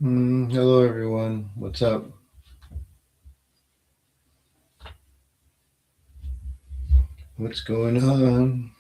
Hello, everyone. What's up? What's going on?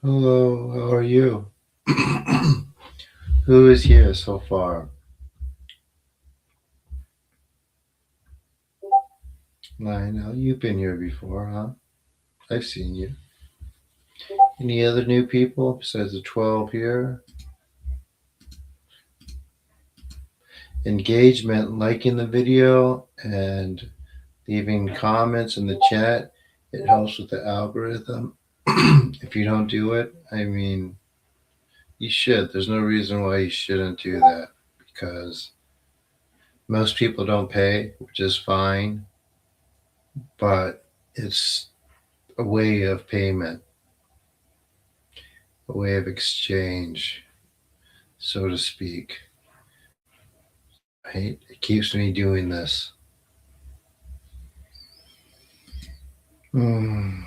Hello, how are you? Who is here so far? Lionel, you've been here before, huh? I've seen you. Any other new people besides the 12 here? Engagement, liking the video, and leaving comments in the chat. It helps with the algorithm. If you don't do it, you should. There's no reason why you shouldn't do that because most people don't pay, which is fine, but it's a way of payment, a way of exchange, so to speak. Right? It keeps me doing this. Mm.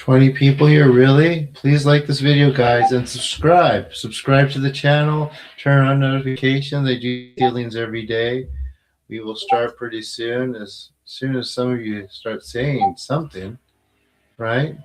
20 people here, really? Please like this video, guys, and subscribe. Subscribe to the channel, turn on notifications. I do healings every day. We will start pretty soon, as soon as some of you start saying something, right?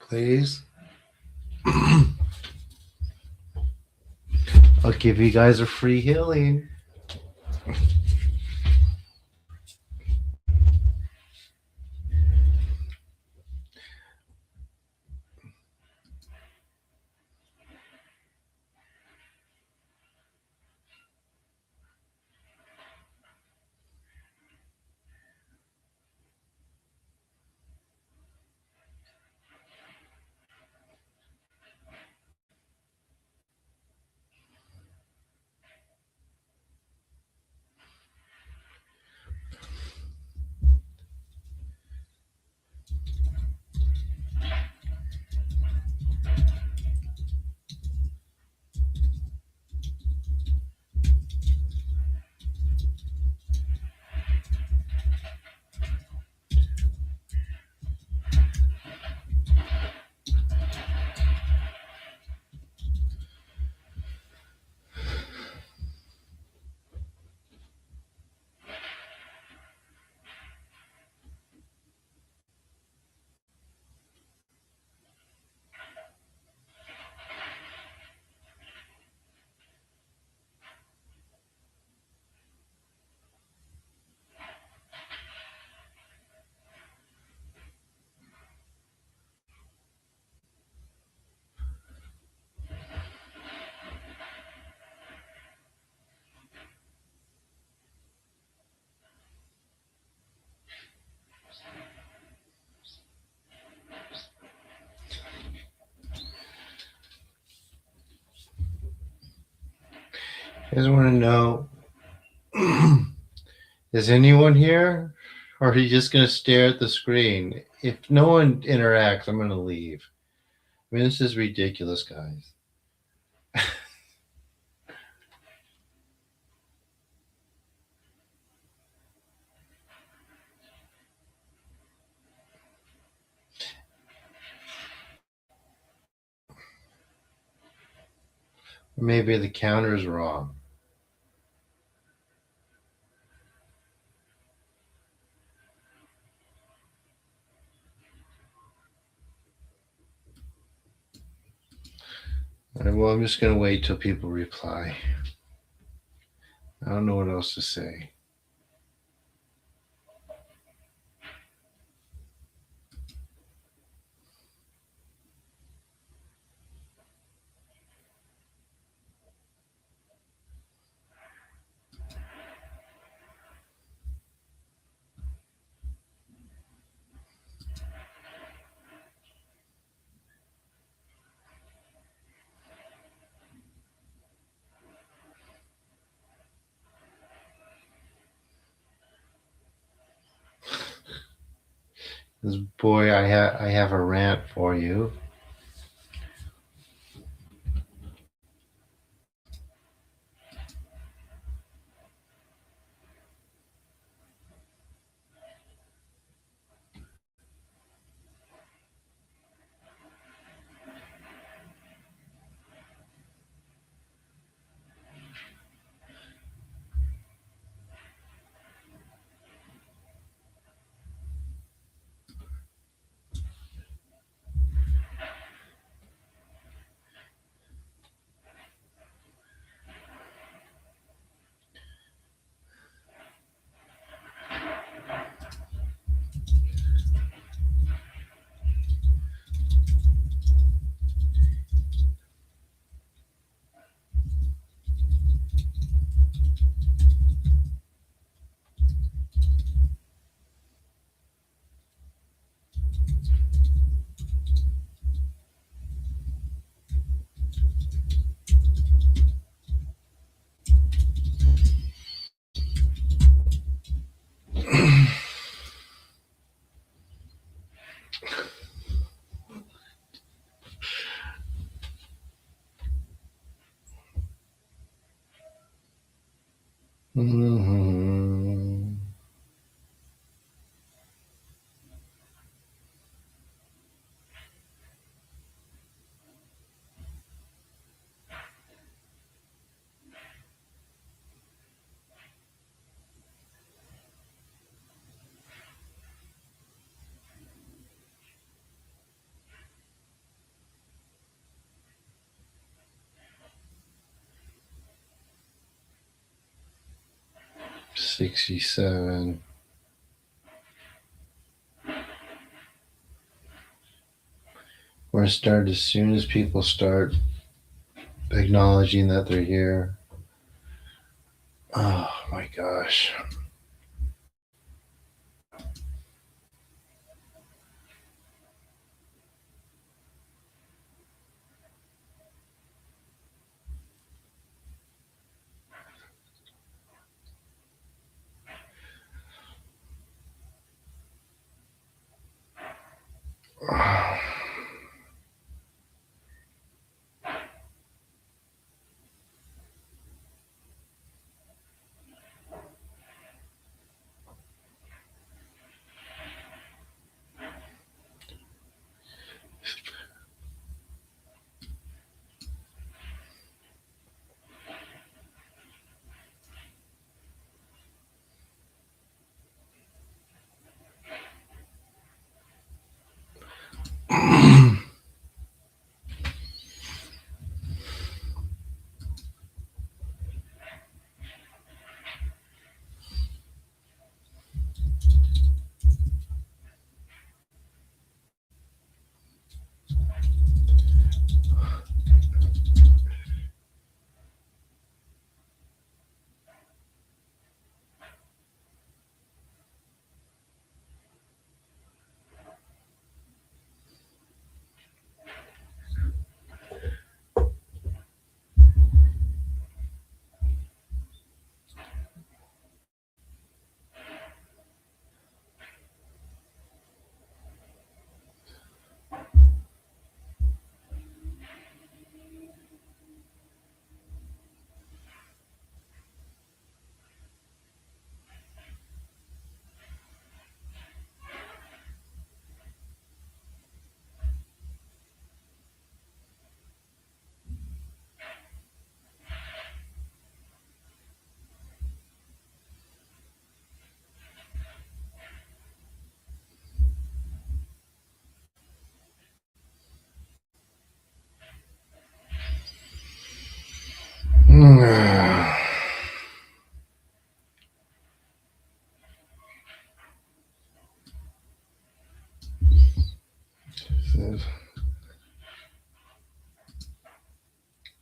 Please. I'll give you guys a free healing. I just want to know is anyone here? Or are you just going to stare at the screen? If no one interacts, I'm going to leave. I mean, this is ridiculous, guys. Maybe the counter's wrong. All right, well, I'm just going to wait till people reply. I don't know what else to say. This boy, I have a rant for you. Mm-hmm. 67. We're gonna start as soon as people start acknowledging that they're here. Oh my gosh.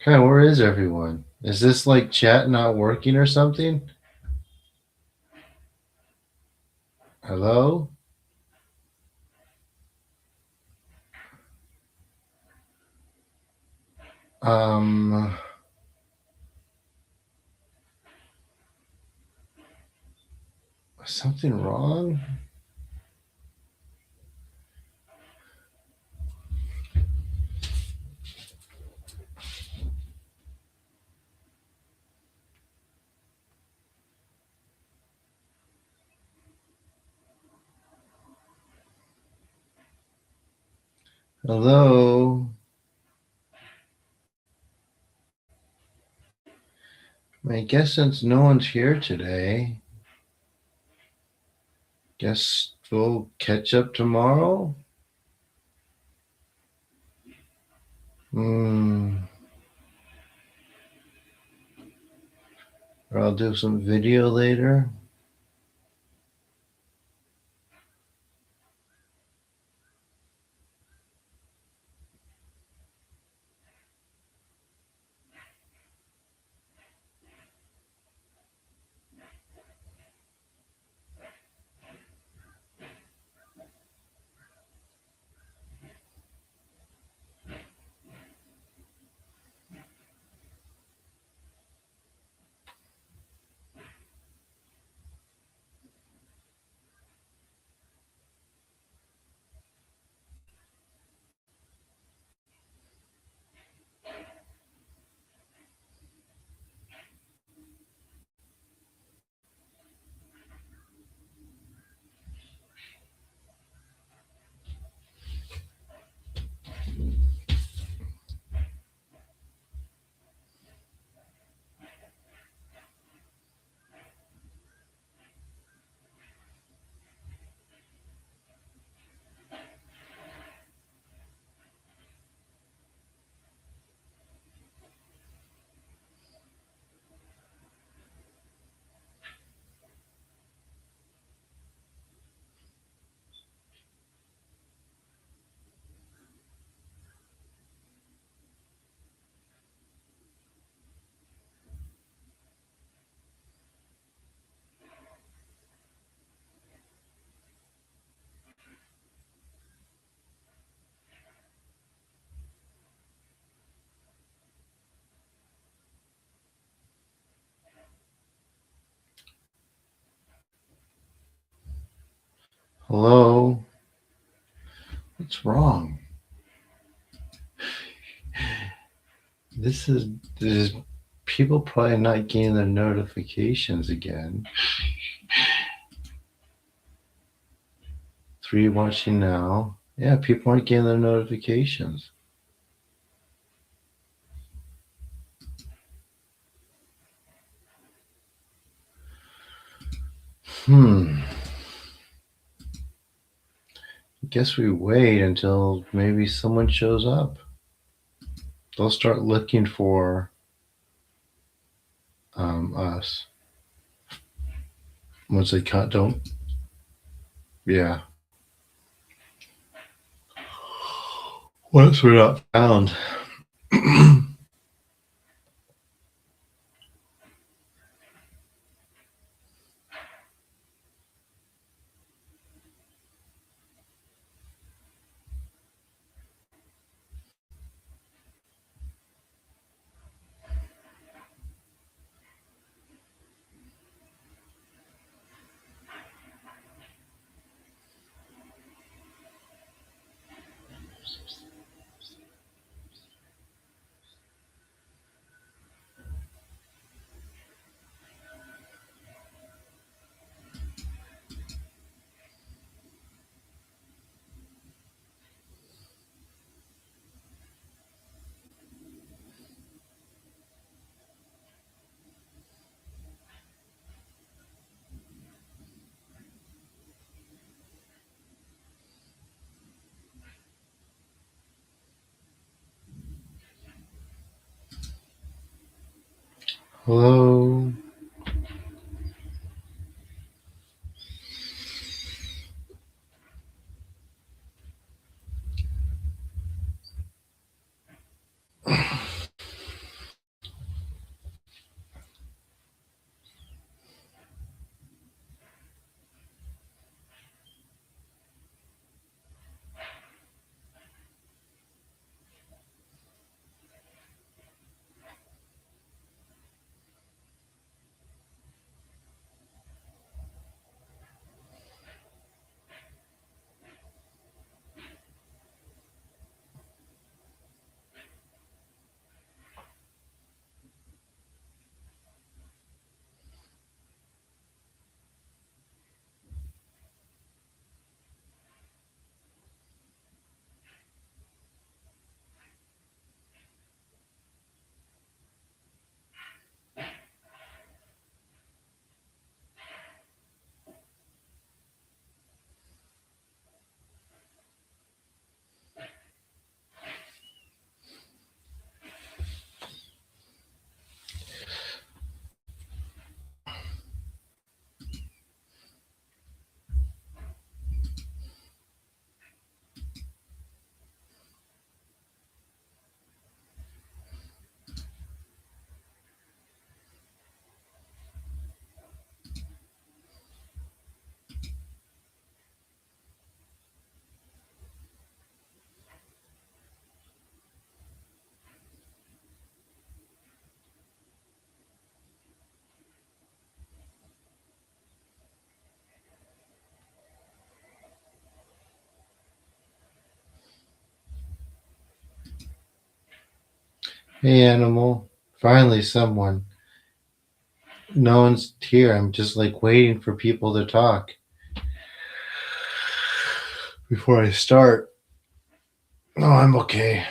Hey, where is everyone? Is this like chat not working or something? Hello? Um, something wrong? Hello? I guess since no one's here today, guess we'll catch up tomorrow? Hmm. Or I'll do some video later. Hello? What's wrong? This is people probably not getting their notifications again. 3 watching now. Yeah, people aren't getting their notifications. Hmm. Guess we wait until maybe someone shows up. They'll start looking for us once they don't. Yeah. Once we're not found. Hello. Hey, animal. Finally, someone. No one's here. I'm just like waiting for people to talk before I start. No, I'm okay.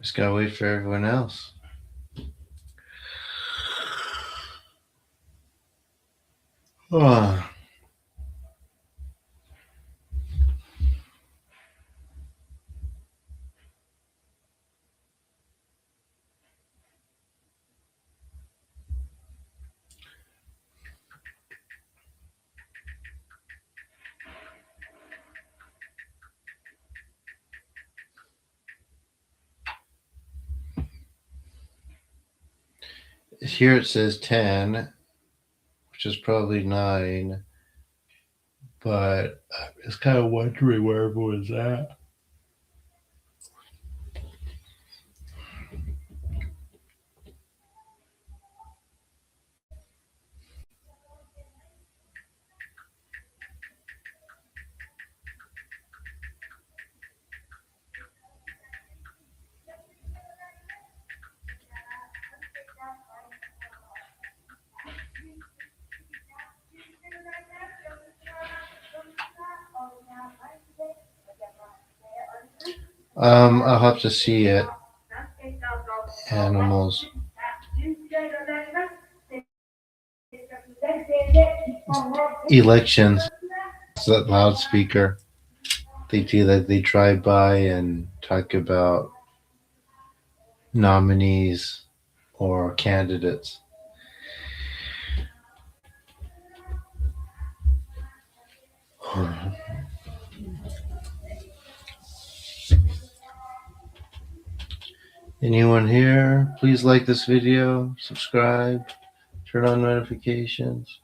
Just gotta wait for everyone else. Oh. Here it says 10, which is probably 9, but I was kind of wondering where everyone's at. I'll have to see it. Animals. Elections. It's that loudspeaker. They do that. They drive by and talk about nominees or candidates. Anyone here? Please like this video, subscribe, turn on notifications.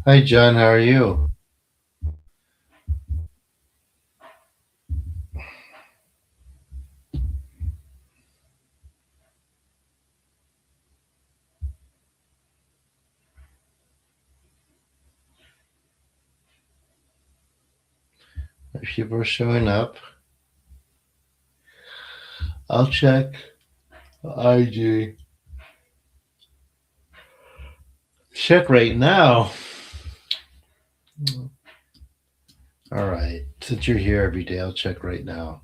Hi, John. How are you? If people are showing up, I'll check IG. Check right now. All right. Since you're here every day, I'll check right now.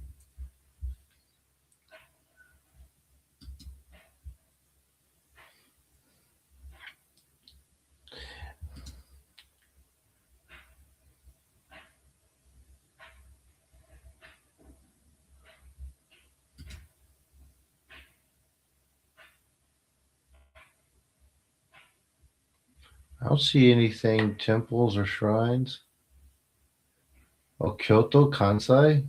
I don't see anything temples or shrines. Oh, Kyoto, Kansai?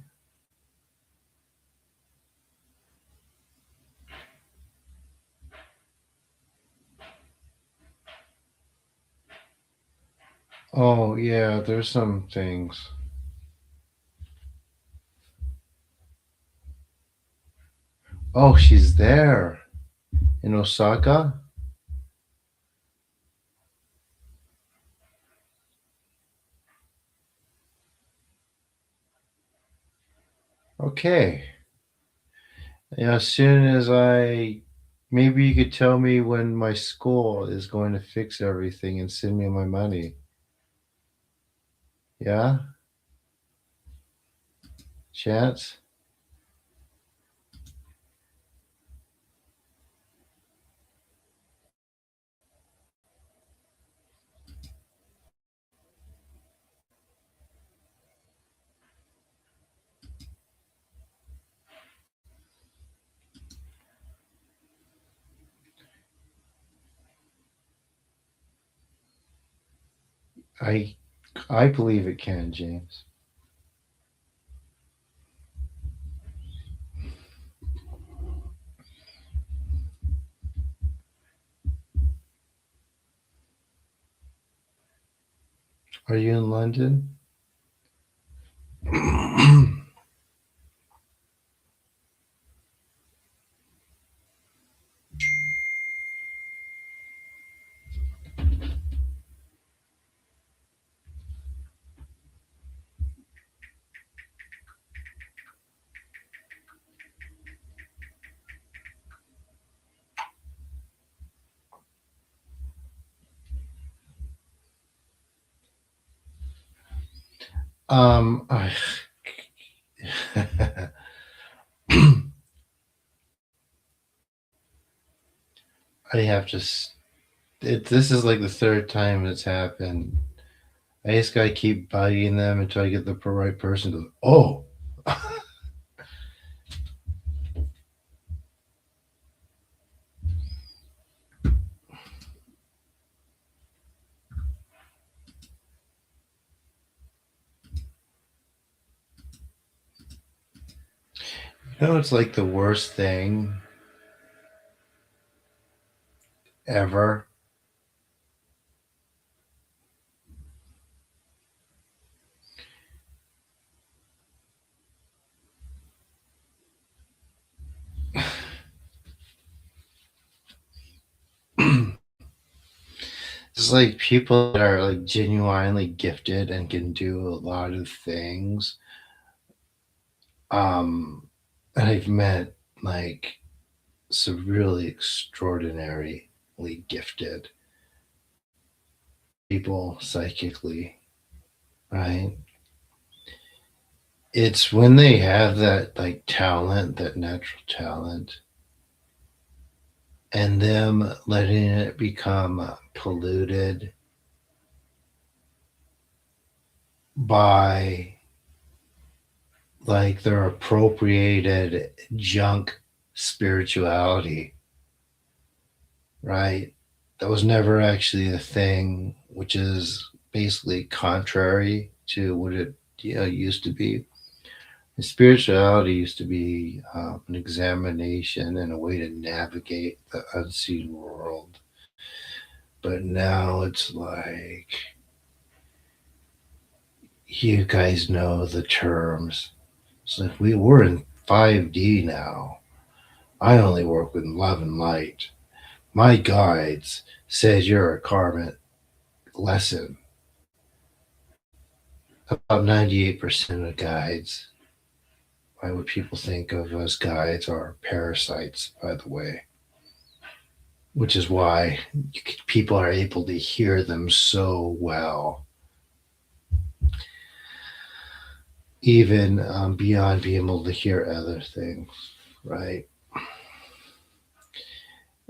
Oh, yeah, there's some things. Oh, she's there in Osaka? Okay. Yeah, as soon as maybe you could tell me when my school is going to fix everything and send me my money. Yeah? Chance? I I believe it can, James. Are you in London? I I have to. This is like the third time it's happened. I just gotta keep bugging them until I get the right person to. Oh, it's like the worst thing ever. It's like people that are like genuinely gifted and can do a lot of things. And I've met like some really extraordinarily gifted people psychically, right? It's when they have that like talent, that natural talent, and them letting it become polluted by like their appropriated junk spirituality, right? That was never actually a thing, which is basically contrary to what it used to be. And spirituality used to be an examination and a way to navigate the unseen world. But now it's like, you guys know the terms. It's like we're in 5D now. I only work with love and light. My guides says you're a karmic lesson. about 98% of guides, why would people think of as guides, are parasites, by the way, which is why people are able to hear them so well, even beyond being able to hear other things, right?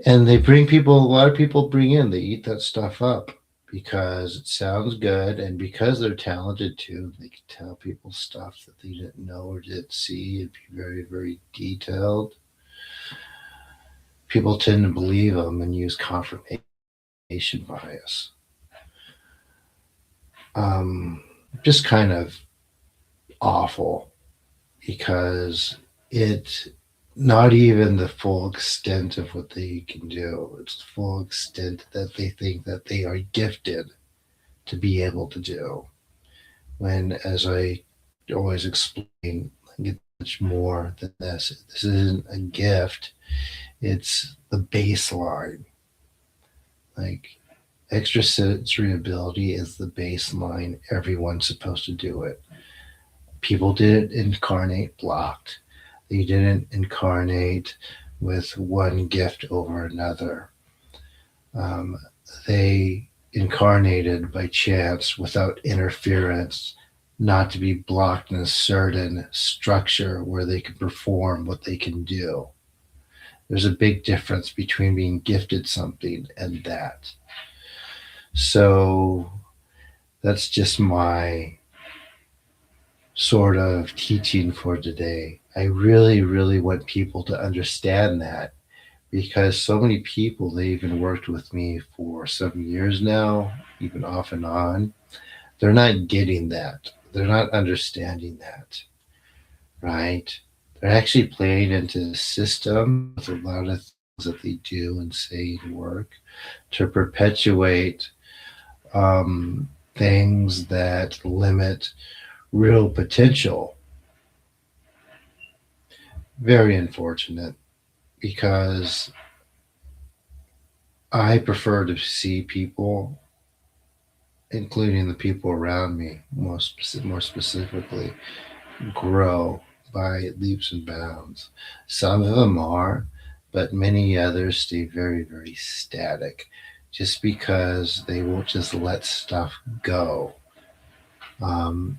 And they bring people, a lot of people bring in, they eat that stuff up because it sounds good and because they're talented too. They can tell people stuff that they didn't know or didn't see and be very, very detailed. People tend to believe them and use confirmation bias. Um, just kind of awful because it not even the full extent of what they can do. It's the full extent that they think that they are gifted to be able to do. When, as I always explain, like it's much more than this. This isn't a gift, it's the baseline. Like extrasensory ability is the baseline. Everyone's supposed to do it. People didn't incarnate blocked. They didn't incarnate with one gift over another. Um, they incarnated by chance without interference, not to be blocked in a certain structure where they can perform what they can do. There's a big difference between being gifted something and that. So that's just my sort of teaching for today. I really, really want people to understand that because so many people, they even worked with me for 7 years now, even off and on, they're not getting that. They're not understanding that, right? They're actually playing into the system with a lot of things that they do and say and work to perpetuate um, things that limit real potential. Very unfortunate because I prefer to see people, including the people around me, more specifically, grow by leaps and bounds. Some of them are, but many others stay very, very static just because they won't just let stuff go. Um,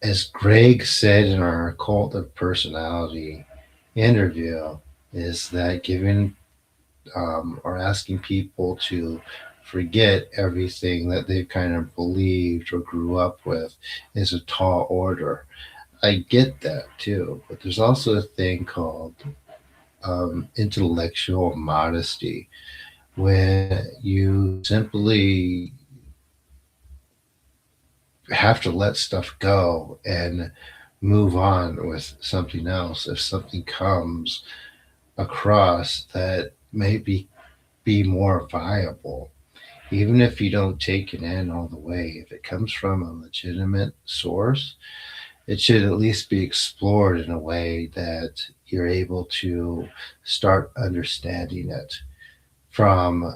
as Greg said in our Cult of Personality interview, is that giving or asking people to forget everything that they've kind of believed or grew up with is a tall order. I get that too, but there's also a thing called intellectual modesty when you simply have to let stuff go and move on with something else. If something comes across that be more viable, even if you don't take it in all the way, if it comes from a legitimate source, it should at least be explored in a way that you're able to start understanding it from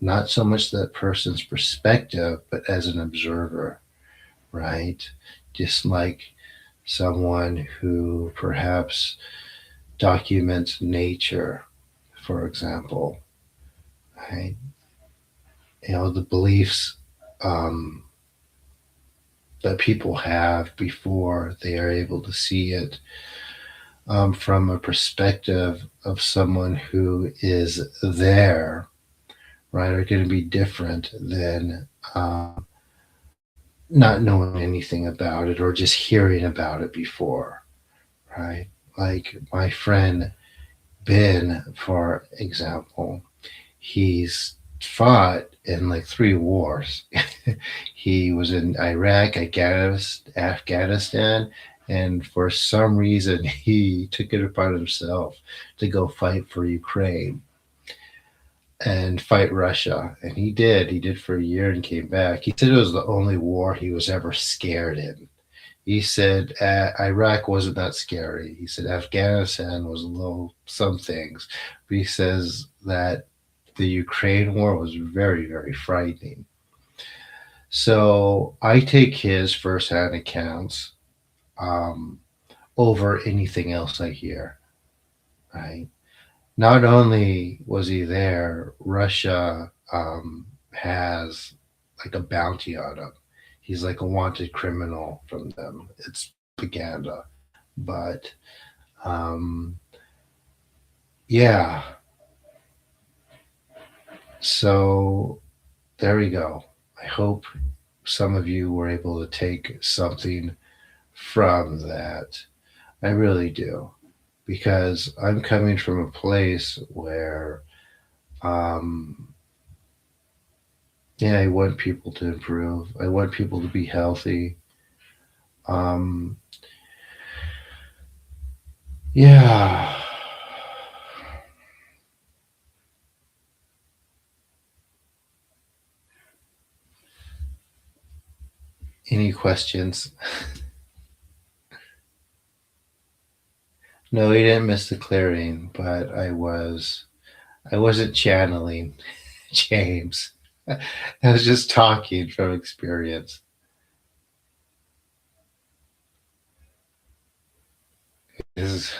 not so much that person's perspective, but as an observer, right? Just like someone who perhaps documents nature, for example, right? The beliefs um, that people have before they are able to see it from a perspective of someone who is there, right, are going to be different than not knowing anything about it or just hearing about it before, right? Like my friend Ben, for example, he's fought in like 3 wars. He was in Iraq, Afghanistan, and for some reason he took it upon himself to go fight for Ukraine and fight Russia. And he did. He did for a year and came back. He said it was the only war he was ever scared in. He said Iraq wasn't that scary. He said Afghanistan was a little some things, but he says that the Ukraine war was very, very frightening. So I take his firsthand accounts um, over anything else I hear. Right. Not only was he there, Russia has like a bounty on him. He's like a wanted criminal from them. It's propaganda. But um, yeah, so there we go. I hope some of you were able to take something from that. I really do. Because I'm coming from a place where, um, yeah, I want people to improve. I want people to be healthy. Um, yeah. Any questions? No, he didn't miss the clearing, but I wasn't channeling James. I was just talking from experience. This is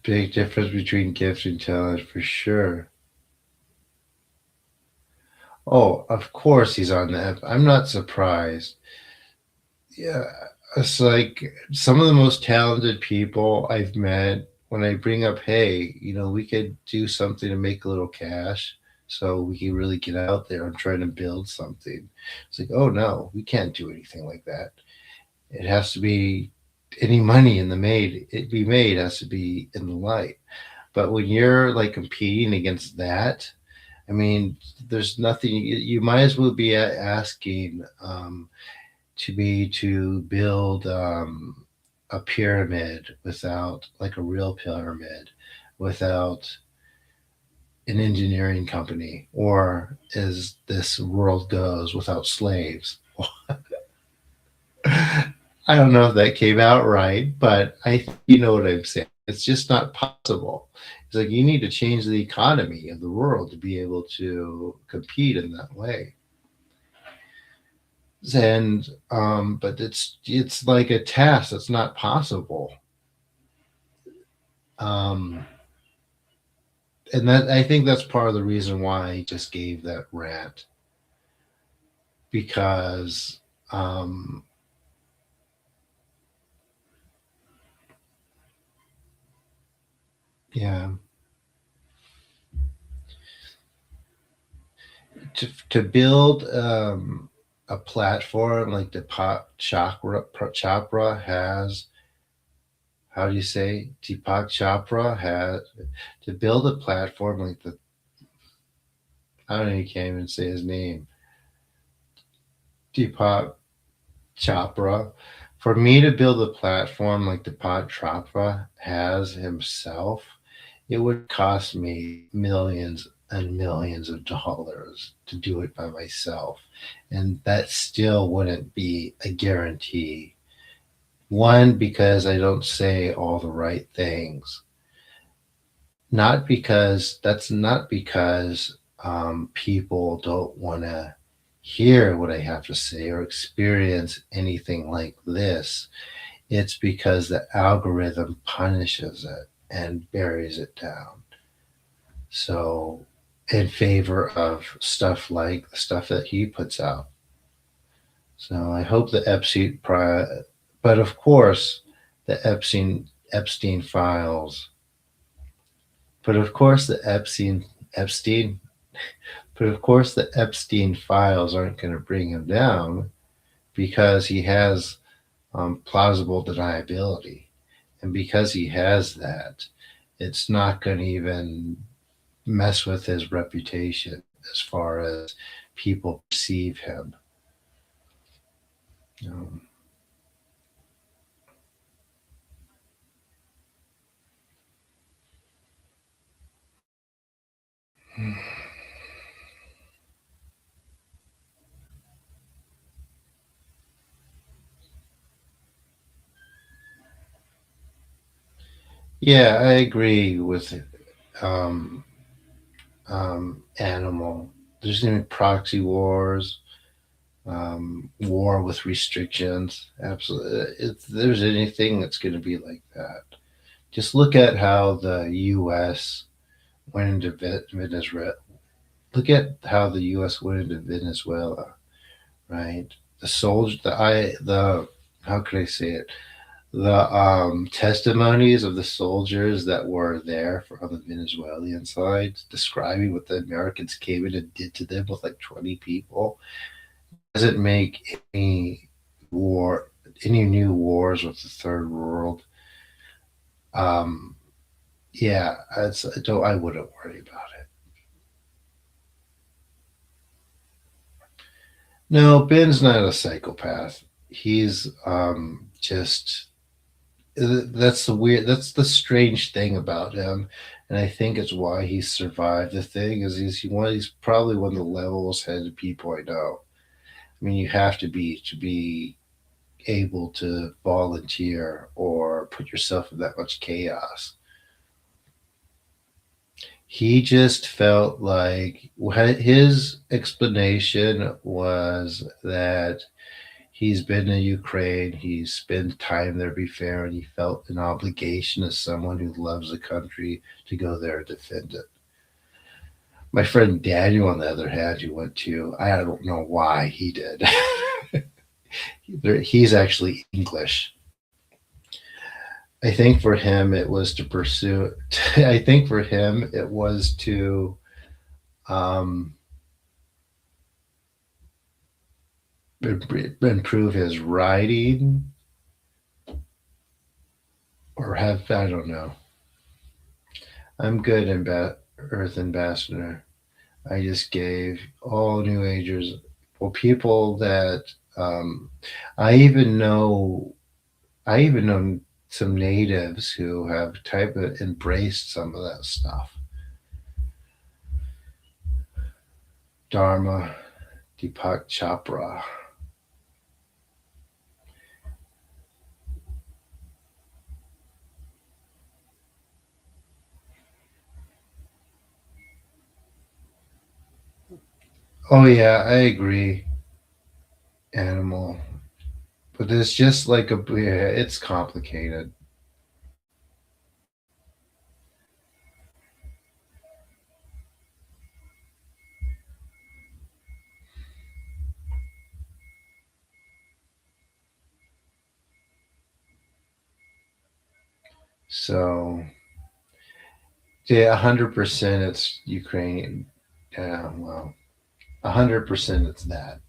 big difference between gift and talent for sure. Oh, of course he's on that. I'm not surprised. Yeah, it's like some of the most talented people I've met. When I bring up, hey, we could do something to make a little cash, so we can really get out there and try to build something. It's like, oh no, we can't do anything like that. It has to be any money in the made it be made has to be in the light. But when you're like competing against that, I mean, there's nothing. You might as well be asking. To build a pyramid without like a real pyramid, without an engineering company, or as this world goes, without slaves. I don't know if that came out right, but you know what I'm saying. It's just not possible. It's like you need to change the economy of the world to be able to compete in that way. And but it's like a task that's not possible. Um, and that I think that's part of the reason why I just gave that rant because um, yeah, to build a platform like the Chopra has. How do you say Deepak Chopra has to build a platform like the I don't know, you can't even say his name. Deepak Chopra. For me to build a platform like Deepak Chopra has himself, it would cost me millions and millions of dollars to do it by myself. And that still wouldn't be a guarantee. One, because I don't say all the right things. Not because people don't want to hear what I have to say or experience anything like this. It's because the algorithm punishes it and buries it down. So, in favor of stuff like the stuff that he puts out. So, I hope the but of course, the Epstein files. But of course, Epstein. But of course, the Epstein files aren't going to bring him down because he has plausible deniability, and because he has that, it's not going to even mess with his reputation as far as people perceive him. Um, yeah, I agree with um, animal. There's going to be proxy wars, war with restrictions. Absolutely. If there's anything that's going to be like that, just look at how the U.S. went into Venezuela. Look at how the U.S. went into Venezuela, right? The soldier, the how could I say it? The testimonies of the soldiers that were there on the Venezuelan side, describing what the Americans came in and did to them with like 20 people, doesn't make war, any new wars with the third world. Um, yeah, I wouldn't worry about it. No, Ben's not a psychopath. He's just that's the strange thing about him, and I think it's why he survived. The thing is he's probably one of the levelest headed people I know. I mean, you have to be able to volunteer or put yourself in that much chaos. He just felt like his explanation was that he's been to Ukraine, he's spent time there before, and he felt an obligation as someone who loves the country to go there and defend it. My friend Daniel, on the other hand, who went to, I don't know why he did. He's actually English. I think for him it was to pursue. I think for him it was to um, improve his writing or have I don't know. I'm good in Earth Ambassador. I just gave all New Agers, well, people that I even know. I even know some natives who have type of embraced some of that stuff. Dharma, Deepak Chopra. Oh yeah, I agree. Animal, but it's just like a yeah, it's complicated. So yeah, 100% it's Ukrainian. Yeah, well, 100% it's that.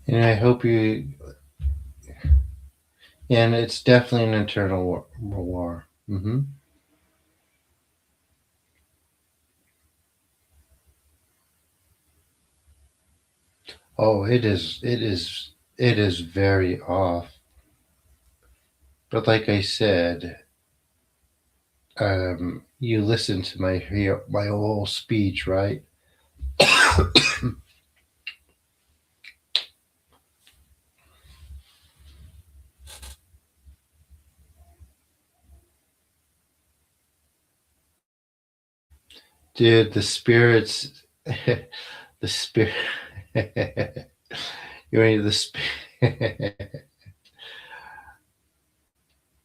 And I hope you. And it's definitely an internal war. Hmm. Oh, it is. It is. It is very off. But like I said, you listened to my whole speech, right? Dude, the spirits, the spirit. You ready? The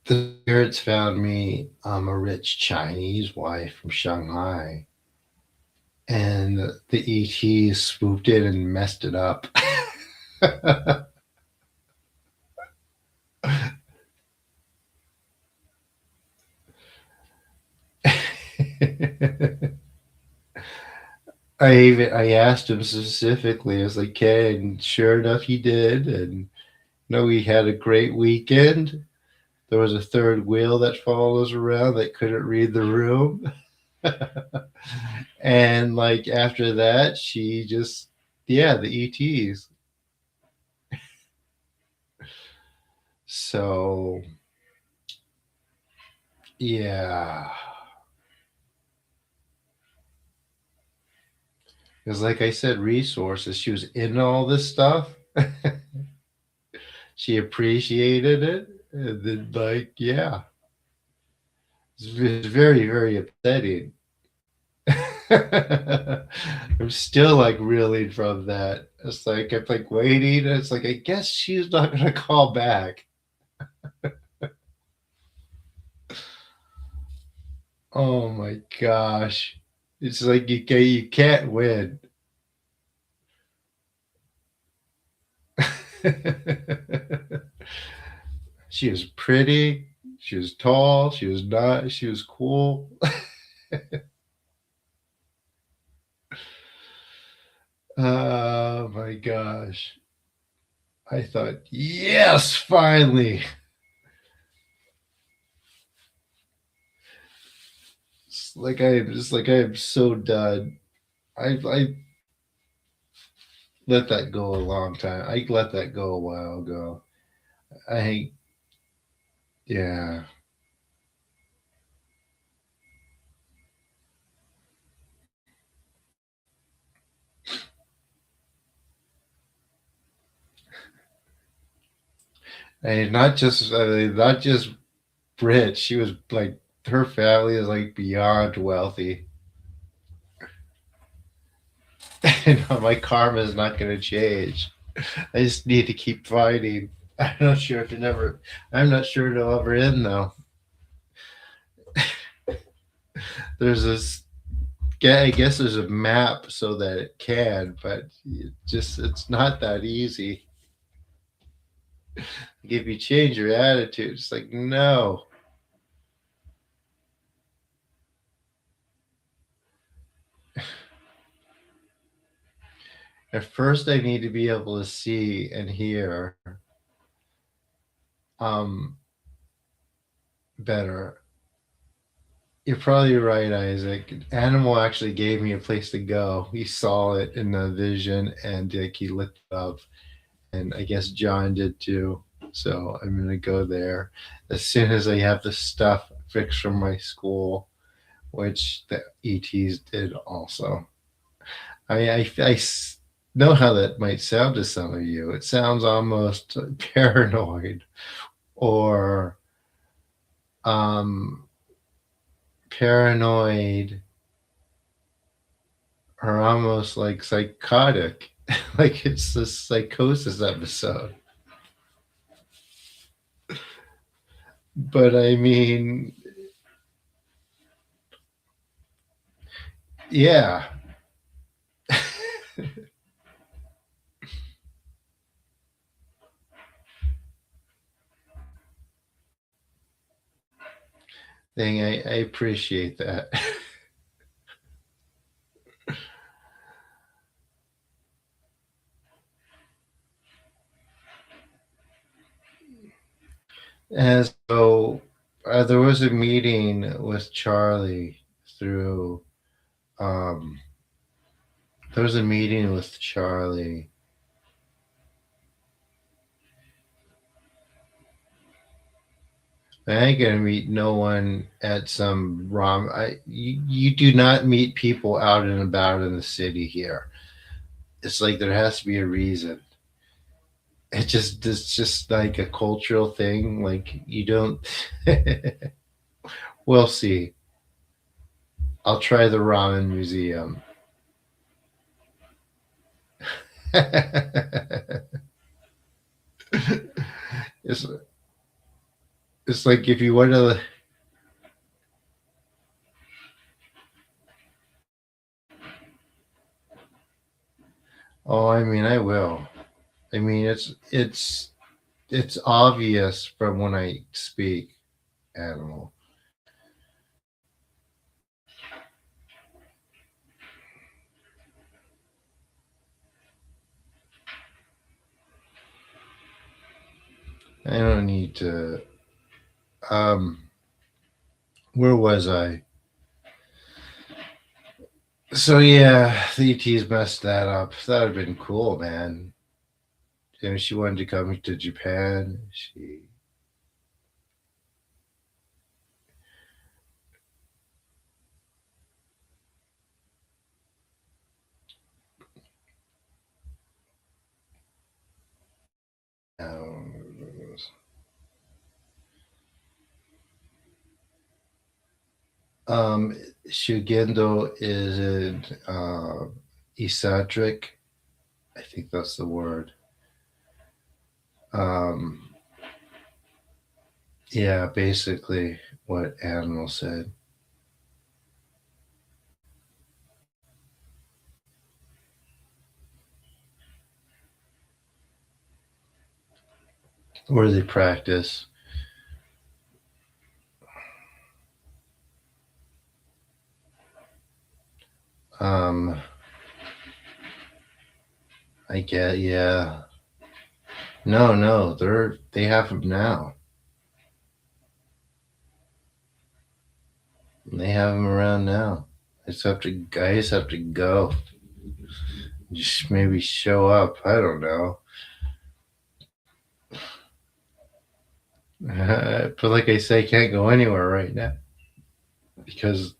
spirits found me a rich Chinese wife from Shanghai, and the ETs swooped in and messed it up. I asked him specifically. I was like, "Okay," and sure enough, he did. And we had a great weekend. There was a third wheel that followed us around that couldn't read the room. And like after that, she just, yeah, the ETs. So yeah, because like I said, resources. She was in all this stuff. She appreciated it, and then like yeah, it's very very upsetting. I'm still like reeling from that. It's like I'm like waiting. It's like I guess she's not gonna call back. Oh my gosh. It's like you can't win. She was pretty, she was tall, she was not, she was cool. Oh my gosh. I thought, yes, finally. It's like I am so done. I let that go a long time. I let that go a while ago. I yeah. And not just rich. She was like her family is like beyond wealthy. And my karma is not going to change. I just need to keep fighting. I'm not sure if it never. I'm not sure it'll ever end though. There's this. Yeah, I guess there's a map so that it can, but it's not that easy. If you change your attitude, it's like no. At first, I need to be able to see and hear um, better. You're probably right, Isaac. Animal actually gave me a place to go. He saw it in the vision, and like he looked it up, and I guess John did too. So I'm gonna go there as soon as I have the stuff fixed from my school, which the ETs did also. I know how that might sound to some of you. It sounds almost paranoid or um, paranoid or almost like psychotic. Like it's a psychosis episode. But I mean, yeah. Thing I appreciate that. And so there was a meeting with Charlie through um, there was a meeting with Charlie. I ain't gonna meet no one at some rom. You do not meet people out and about in the city here. It's like there has to be a reason. It's just like a cultural thing. Like you don't. We'll see. I'll try the ramen museum. it's it's like if you want to. Oh, I mean, I will. I mean, it's obvious from when I speak animal. I don't need to. Um, where was I? So yeah, the ETs messed that up. That would have been cool, man. You know, she wanted to come to Japan. She um, um Shugendo is in Esoteric. I think that's the word. Um, yeah, basically what Animal said. Where they practice. Um, I get, yeah. No, no, they have them now. They have them around now. I just have to go. Just maybe show up. I don't know. But like I say, I can't go anywhere right now because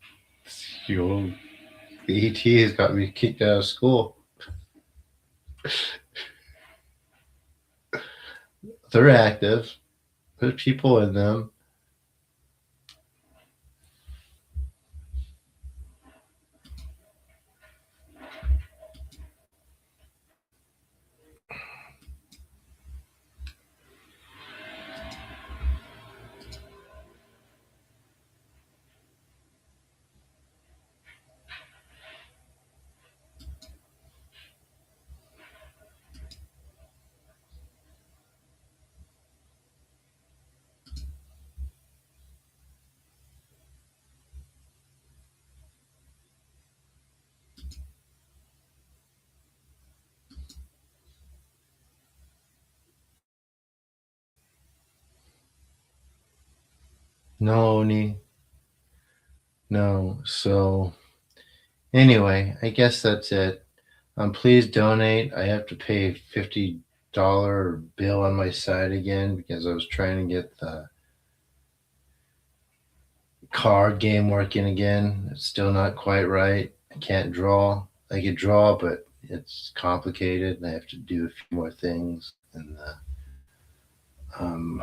you know the ET has got me kicked out of school. They're active. There's people in them. No, no. So anyway, I guess that's it. Please donate. I have to pay $50 bill on my side again because I was trying to get the card game working again. It's still not quite right. I can't draw. I could draw, but it's complicated, and I have to do a few more things. And um,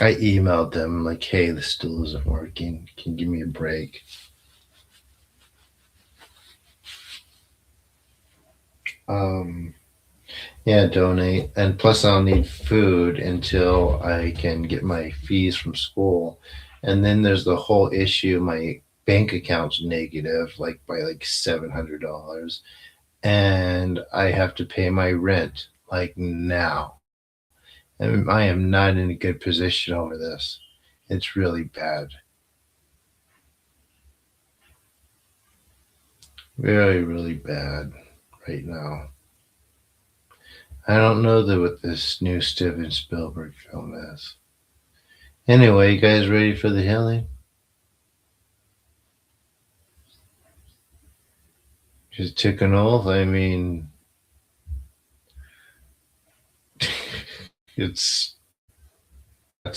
I emailed them like, "Hey, this still isn't working. Can you give me a break?" Um, Yeah, donate. And plus, I'll need food until I can get my fees from school. And then there's the whole issue my bank account's negative, like by like $700. And I have to pay my rent like now. And I am not in a good position over this. It's really bad. Really, really bad right now. I don't know that what this new Steven Spielberg film is. Anyway, you guys ready for the healing? Just ticking off. I mean, it's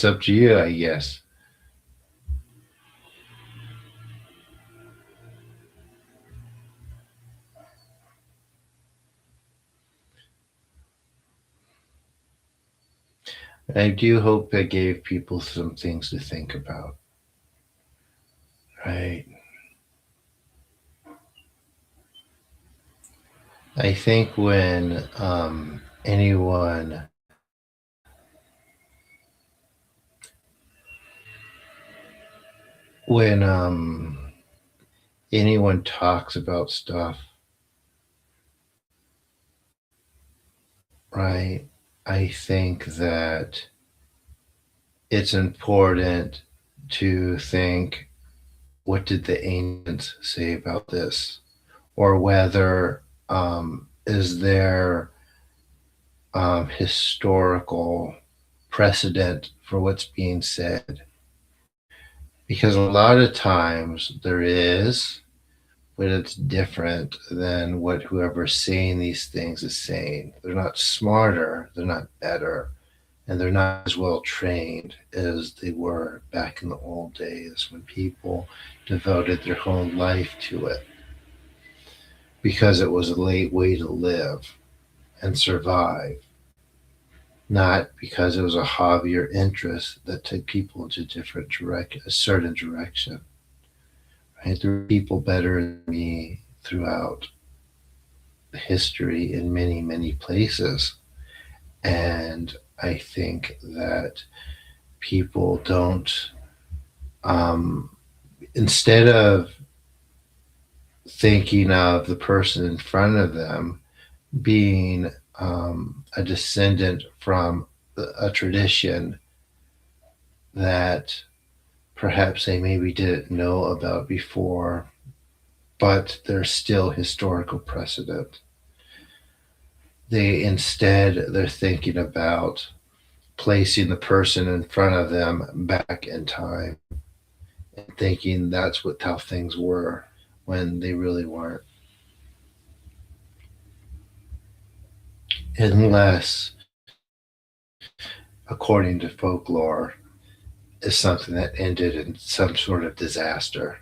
up to you, I guess. I do hope I gave people some things to think about. Right. I think when when anyone talks about stuff, right? I think that it's important to think, what did the ancients say about this? Or whether is there historical precedent for what's being said. Because a lot of times there is, but it's different than what whoever's saying these things is saying. They're not smarter, they're not better, and they're not as well trained as they were back in the old days when people devoted their whole life to it because it was a late way to live and survive, not because it was a hobby or interest that took people into a certain direction. Right? There were people better than me throughout history in many, many places. And I think that people don't, um, instead of thinking of the person in front of them being a descendant from a tradition that perhaps they maybe didn't know about before, but there's still historical precedent. They're thinking about placing the person in front of them back in time and thinking that's what how things were when they really weren't. Unless, according to folklore, is something that ended in some sort of disaster.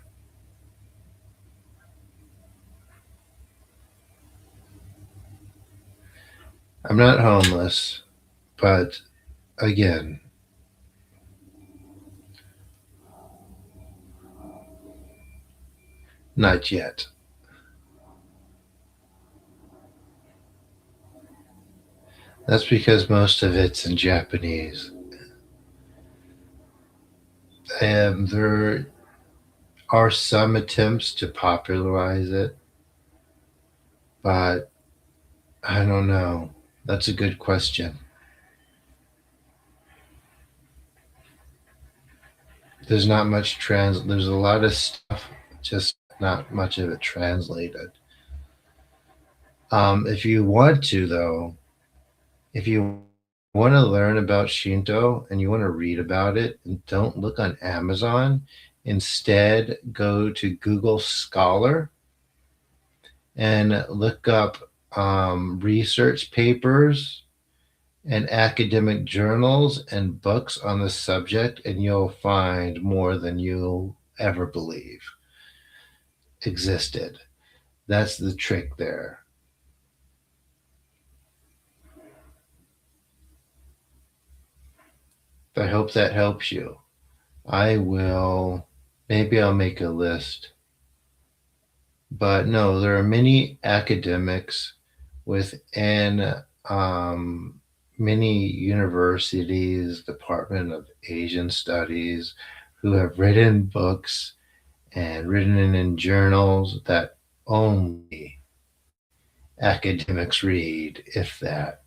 I'm not homeless, but again, not yet. That's because most of it's in Japanese. There are some attempts to popularize it, but I don't know. That's a good question. There's not much There's a lot of stuff, just not much of it translated. If you want to, though, if you want to learn about Shinto and you want to read about it, don't look on Amazon. Instead, go to Google Scholar and look up research papers and academic journals and books on the subject, and you'll find more than you'll ever believe existed. That's the trick there. I hope that helps you. I will, maybe I'll make a list. But no, there are many academics within many universities, Department of Asian Studies, who have written books and written in journals that only academics read, if that.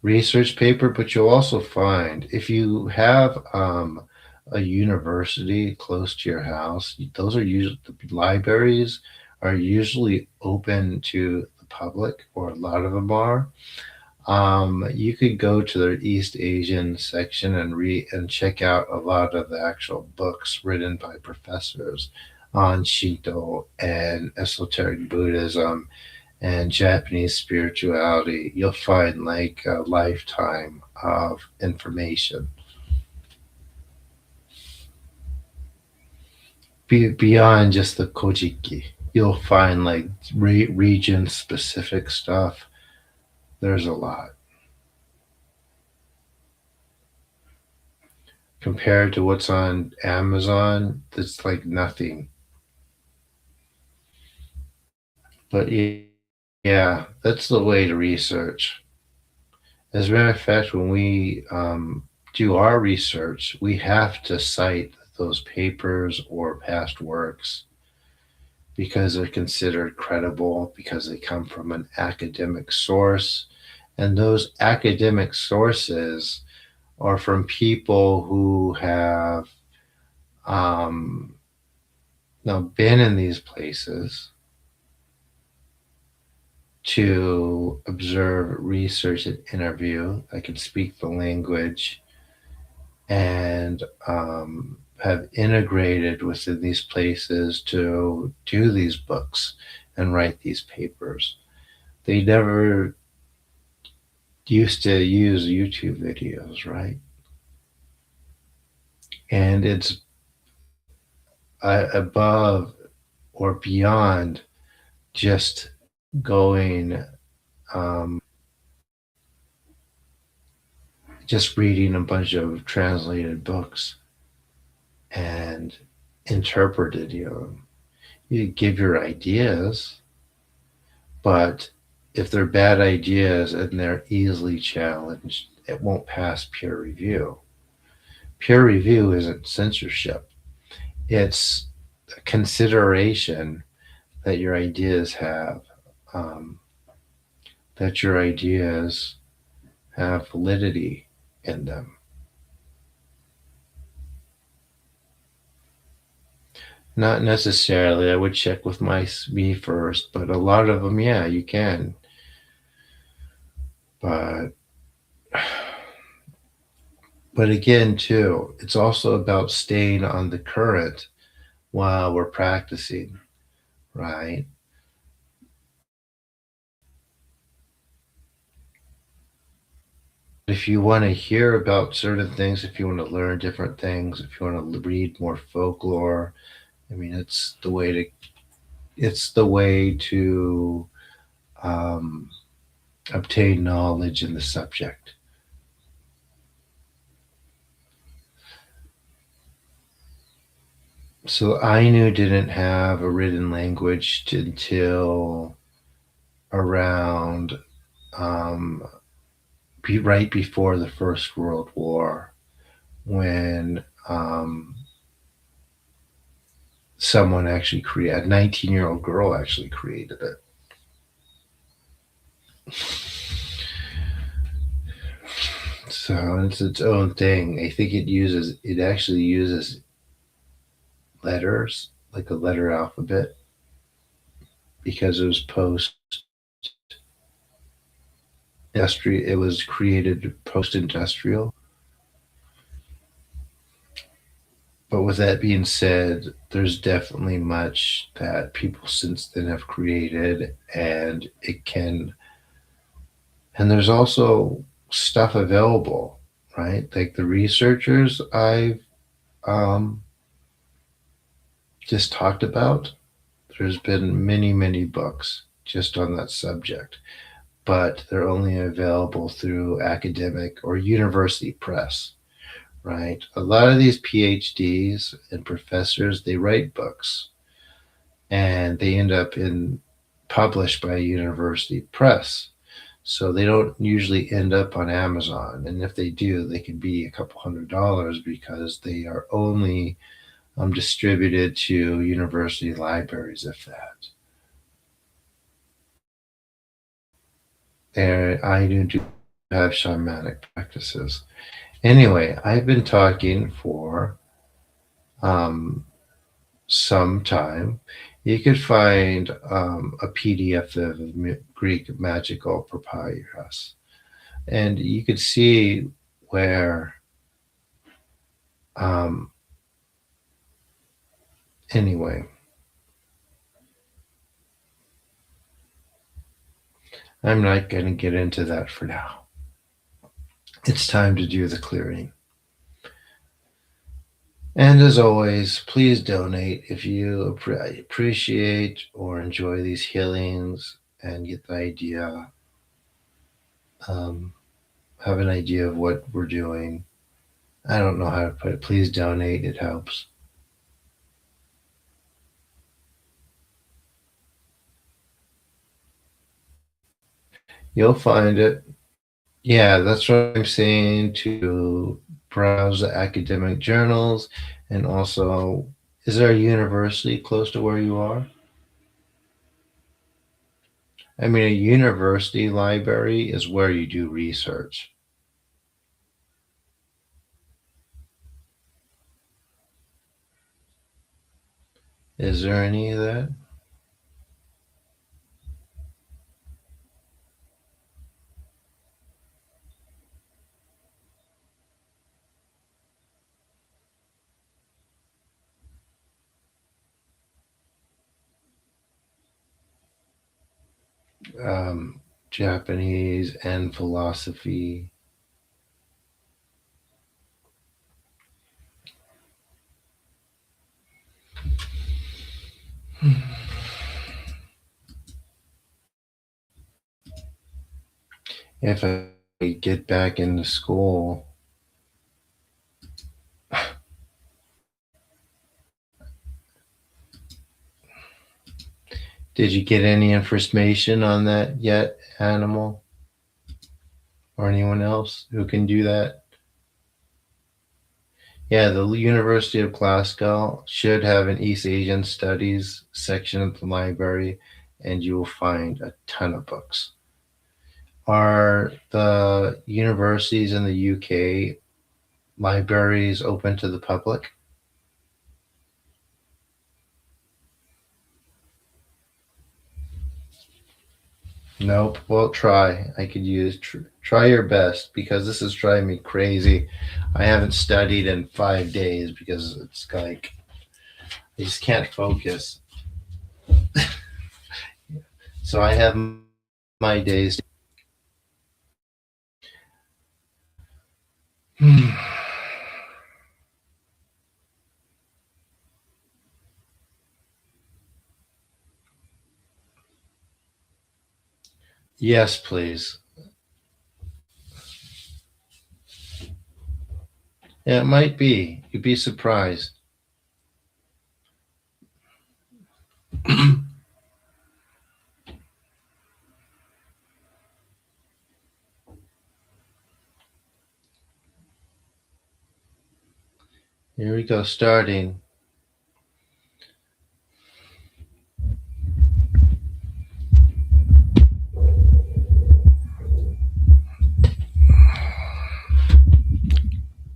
Research paper, but you'll also find if you have a university close to your house, those are usually the libraries are usually open to the public, or a lot of them are. You could go to their East Asian section and read and check out a lot of the actual books written by professors on Shinto and esoteric Buddhism and Japanese spirituality. You'll find like a lifetime of information. Beyond just the Kojiki, you'll find like region specific stuff. There's a lot. Compared to what's on Amazon, it's like nothing. But yeah, that's the way to research. As a matter of fact, when we do our research, we have to cite those papers or past works because they're considered credible, because they come from an academic source. And those academic sources are from people who have um, now been in these places to observe, research, and interview. I can speak the language and have integrated within these places to do these books and write these papers. They never used to use YouTube videos, right? And it's above or beyond just going, um, just reading a bunch of translated books and interpreted. You give your ideas, but if they're bad ideas and they're easily challenged, it won't pass peer review. Peer review isn't censorship, it's a consideration that your ideas have, um, that your ideas have validity in them. Not necessarily. I would check with me first, but a lot of them, yeah, you can. But again, too, it's also about staying on the current while we're practicing, right? If you want to hear about certain things, if you want to learn different things, if you want to read more folklore, I mean, it's the way to um, obtain knowledge in the subject. So Ainu didn't have a written language until around um, right before the First World War, when someone actually created, a 19-year-old girl actually created it. So it's its own thing. I think it actually uses letters, like a letter alphabet, because it was post industrial. It was created post industrial. But with that being said, there's definitely much that people since then have created, and there's also stuff available, right? Like the researchers I've um, just talked about, there's been many, many books just on that subject, but they're only available through academic or university press, right? A lot of these PhDs and professors, they write books and they end up in published by a university press. So they don't usually end up on Amazon. And if they do, they can be a couple $100 because they are only distributed to university libraries, if that. And I do have shamanic practices. Anyway, I've been talking for um, some time. You could find a PDF of Greek magical papyrus, and you could see where. Um, anyway, I'm not going to get into that for now. It's time to do the clearing. And as always, please donate if you appreciate or enjoy these healings and get the idea, um, have an idea of what we're doing. I don't know how to put it. Please donate, it helps. You'll find it. Yeah, that's what I'm saying, to browse the academic journals. And also, is there a university close to where you are? I mean, a university library is where you do research. Is there any of that? Japanese and philosophy. If I get back into school, did you get any information on that yet, Animal? Or anyone else who can do that? Yeah, the University of Glasgow should have an East Asian Studies section of the library, and you will find a ton of books. Are the universities in the UK libraries open to the public? Nope. Well, try. I could use try your best because this is driving me crazy. I haven't studied in 5 days because it's like I just can't focus. So I have my days. Yes, please. Yeah, it might be. You'd be surprised. Here we go, starting.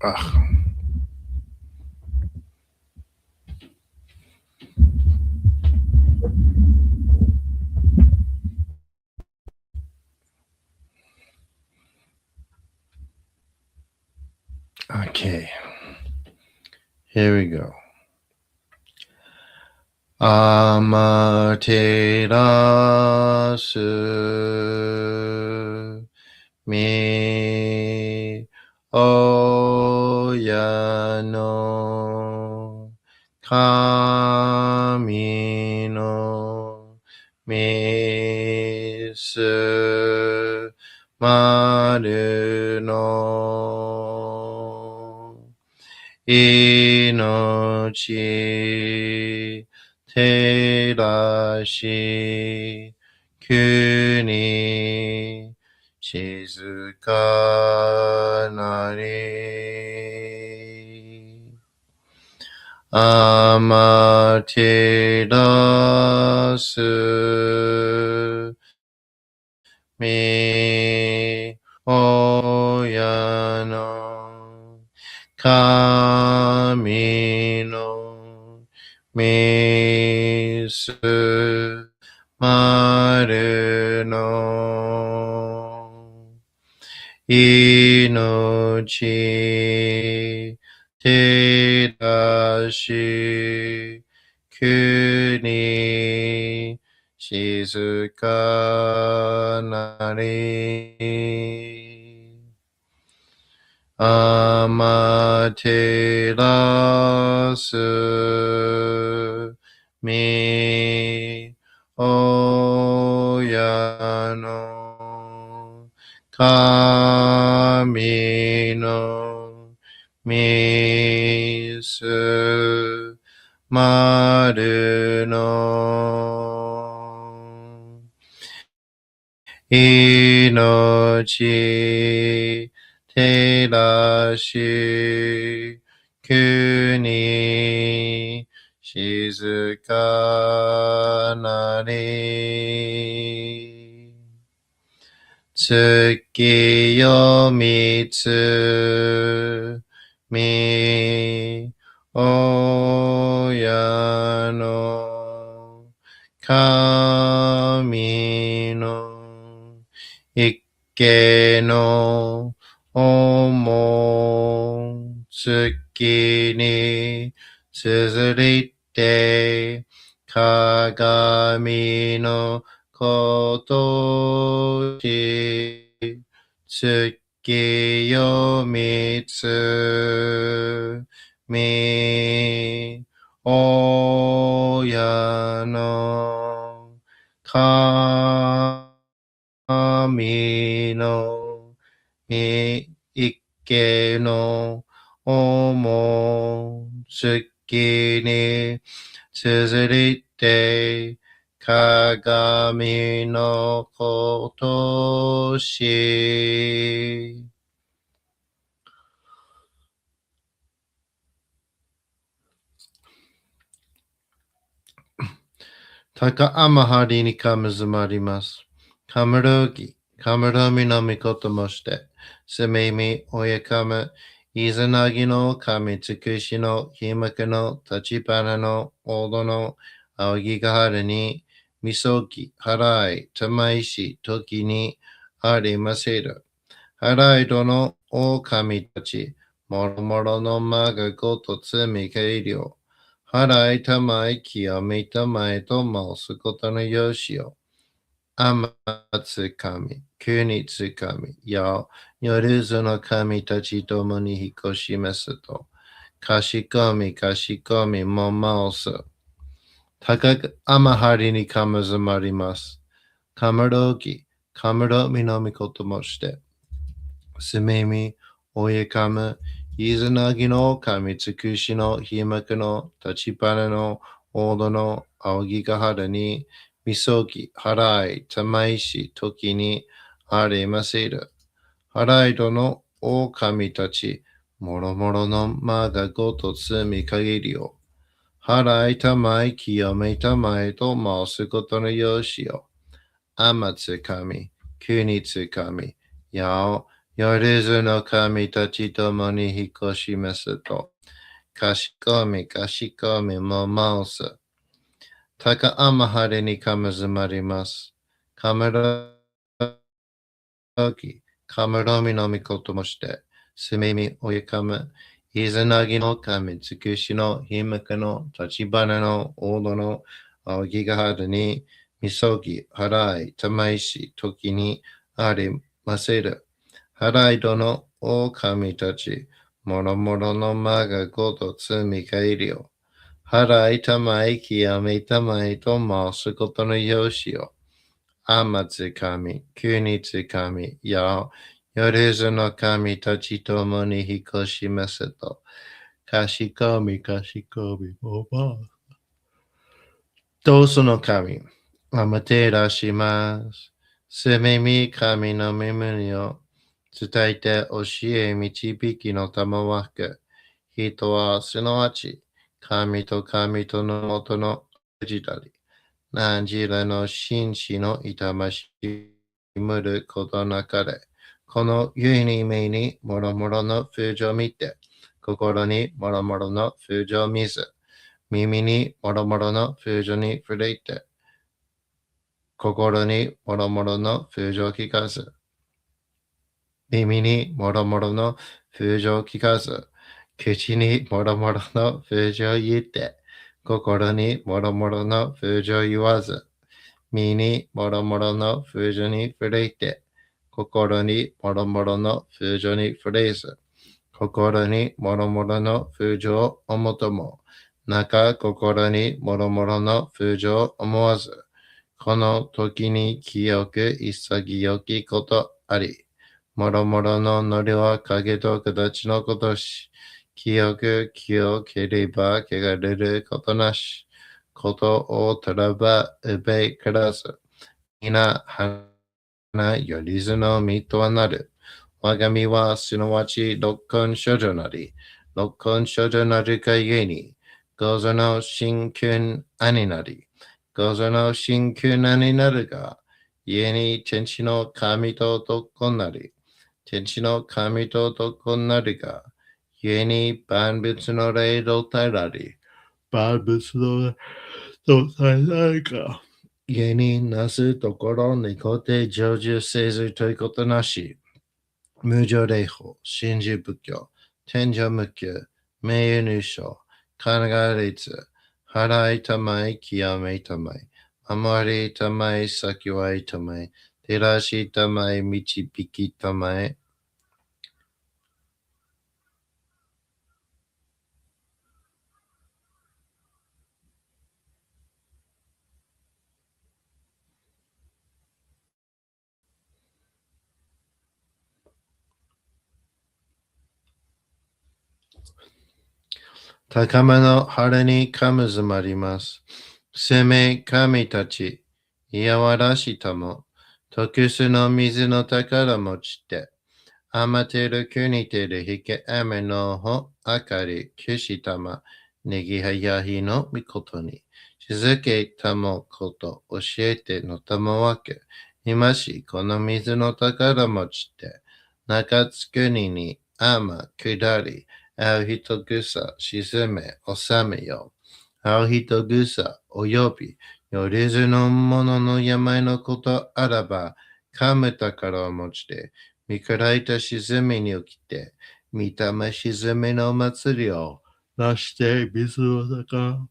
Ugh. Okay, here we go. Amaterasu mi oya no kami no misu maru no inochi terashi kuni shizuka nari amaterasu mi oya no kami no misu maru no inochi terashi kuni shizuka nari amaterasu mi oya no kami no misu maru no inochi terashi kuni shizuka nari tsukiyomitsu mi oya no kami no ikke no omotsuki ni tsuruite kagami no ことし、月よみつみ、親の神のみ一家の思しきに綴りて鏡のことし。高天張にかむずまります。かむろぎ、かむろみのみこともして、すみみ、おやかむ、いざなぎの神つくしのひまくの立ち花のおどの仰ぎがはるに、みそぎ、はらい、たまいし、ときにありませる。はらいどのお神たち、もろもろのまがごとつみかいりょう。払いたまえ清めたまえと申すことのよしよ。天つ神、国つ神、夜ずの神たちともに引っ越しますと。かしこみかしこみも申す。高く天張りにかむずまります。かむろき、かむろみのみこともして。すめみ、おやかむ、いずなぎの神つくしのひまくの立ちぱなのおどの仰ぎがはらに、みそぎ、はらい、たまいし、ときにありませる。はらいどのお神たち、もろもろのまがごとつみ限りを。はらいたまい、清めたまえと申すことのよしよ。天つ神、国つ神、夜ずの神たちともに引っ越しますと。かしこみかしこみも申す。高天晴れにかむずまります。かむろき、かむろみのみこともして、すみみおやかむ、いざなぎの神、つくしのひむかの立ち花のおどの仰ぎがはるに、みそぎ、はらい、たまいし、ときにありませる。はらいどのお神たち、もろもろのまがごとつみかいりよ。はらいたまいきやめたまいと申すことのよしよ。天つ神、国つ神、夜ずの神たちともに引っ越しますと。かしこみかしこみ、おばあ。どうその神、あまてらします。すみみ神の耳を伝えて教え導きの玉わく。人はすなわち神と神とのもとの時代。何時らの紳士の痛ましむることなかれ。このゆいに目にもろもろの風情を見て、心にもろもろの風情を見ず、耳にもろもろの風情に触れて、心にもろもろの風情を聞かず、耳にもろもろの風情を聞かず、口にもろもろの風情を言って、心にもろもろの風情を言わず、身にもろもろの風情に触れて、心にもろもろの風情に触れず、心にもろもろの風情を思とも、心にもろもろの風情を思わず、この時に清く潔きことあり、もろもろののりは影と形のことし、清く清ければ汚れることなし、ことをたらばうべからず、皆花よりずの実とはなる。我が身はすなわち六根処女なり、六根処女なるがゆえに、五ぞの真君兄なり、五ぞの真君兄なるが、故に天地の神と男なり、天地の神と男なるが、故に万物の霊と体なり、万物の霊と体なるが、故になすところにこて成就せずということなし、無常霊法、真珠仏教、天上無休、名誉入賞、考え率、払いたまい、清めたまい、守りたまえ、先はいたまえ、照らしたまえ、導きたまえ。高間の春にかむずまります。攻め神たち、いやわらしたも、特殊の水の宝持ちて、余てる国てるひけ雨のほ、あかり、きしたま、ねぎはやひのみことに、静けたもこと教えてのたもわけ、今しこの水の宝持ちて、中津国に雨下り、会う人草沈め収めよ。会う人草および、よりずのものの病のことあらば、かむ宝を持ちて、見からいた沈みに起きて、見たま沈みの祭りを出して水を中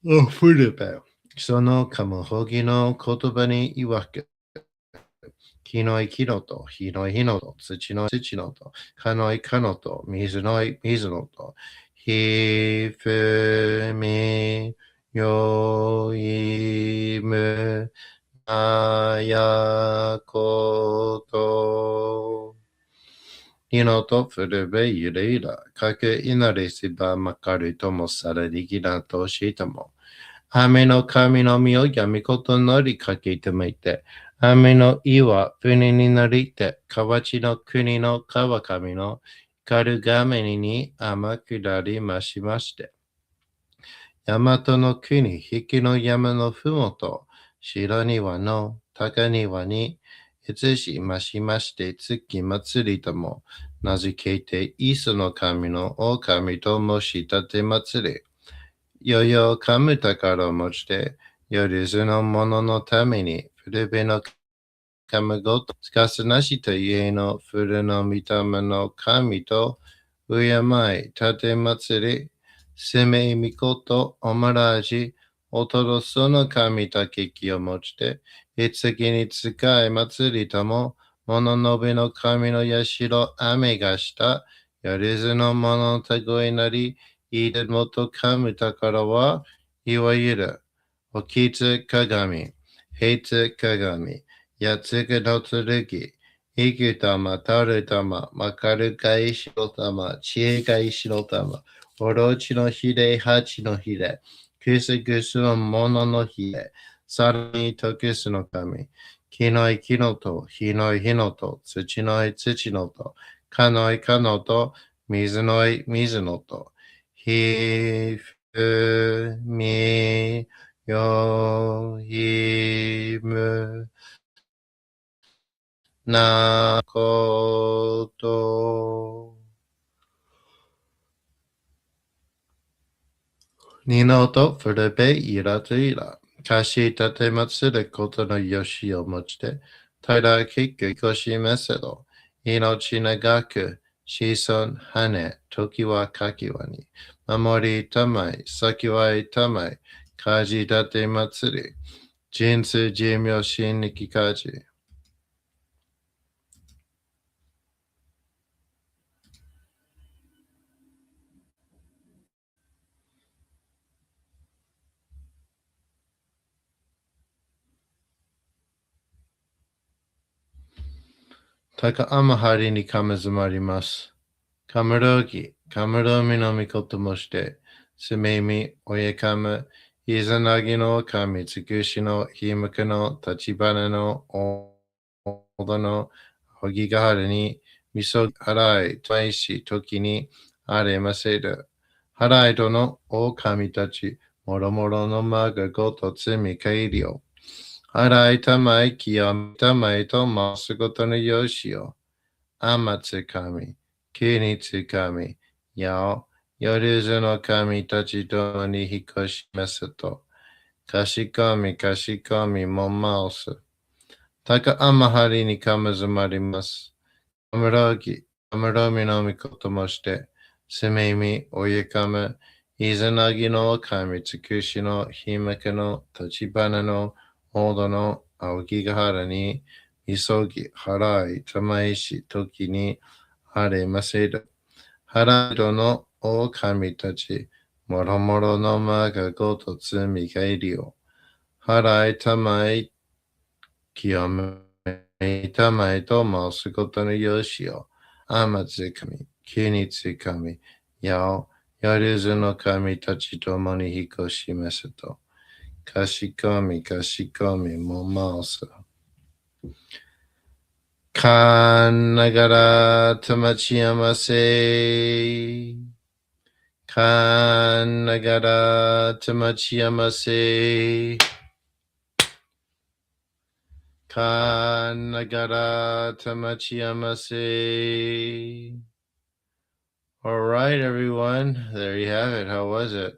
を振るべ。そのかむほぎの言葉に曰く、木の木のと、火の火のと、土の土のと、かのかのと、水の水のと、ひふみよいむあやこと。いのとふるべゆれいら、かけいなれしばまかるともさらりぎらとしても。雨の神の実をやみことのりかけてみて、雨の岩、船になりて、河内の国の川上の軽亀に天下りましまして、大和の国、引きの山のふもと、白庭の高庭に、移しましまして、月祭りとも、名付けて、イスの神の狼と申し立て祭り、よよかむ宝を持ちて、よりずの者のために、古べの神ごと、つかすなしと家の古の御霊の神と、敬い、立て祭り、せめみこと、おまらじ、おとろその神たけきを持ちて、いつきに使い祭りとも、物のべの神の社、雨がした、よりずの者のたごいなり、いでもとかむ宝は、いわゆる、おきつ鏡、へいつ鏡、やつぐの剣、いぐたま、たるたま、まかるかいしろたま、ちえがいしろたま、おろちのひれ、はちのひれ、くすぐすのもののひれ、さらにとくすの神、木のい木のと、火のい火のと、土のい土のと、かのいかのと、水のい水のと、ひふみよいむなこと。にのとふるべいらといら。かしたてまつることのよしをもちて、ただ結局こしめせろ。命長く、子孫羽、時はかきわに。守りたまい、先はいたまい、かじたてまつり。人生寿命心力かじ。たかあまはりにかめずまります。カムロギ、カムロミのみこともして、すめみ、おえかむ、いざなぎの神、つくしの、ひむくの、立ち花の、おどの、ほぎがはるに、みそはらい、といし、ときに、あれませる。はらいとの、お神たち、もろもろのまがごとつみかいりよ。はらいたまい、きよみたまいと、ますことのよしよ。あまつかみ、きにつかみ、やお、よるずの神たちとに引っ越しますと、かしこみかしこみもまおす。たかあまはりにかむずまります。かむろぎ、かむろみのみこともして、すめみ、おゆかむ、Izanagi no kami tsukushi no himaka no tachibana no odo no aokigahara ni misogi harai tamaishi toki ni aremaseru. Haraido no o kami tachi moromoro no maga goto tsumi ga iri yo. Harai tamai kiyome tamai to maosu goto no yoshi yo. Amatsu kami, kinitsu kami, yao yaruzu no kami tachi tomo ni hikoshimasu to. Kashikomi, kashikomi, momaosu. Kanagara tamachiyamase. Kanagara tamachiyamase. Kanagara tamachiyamase. All right, everyone. There you have it. How was it?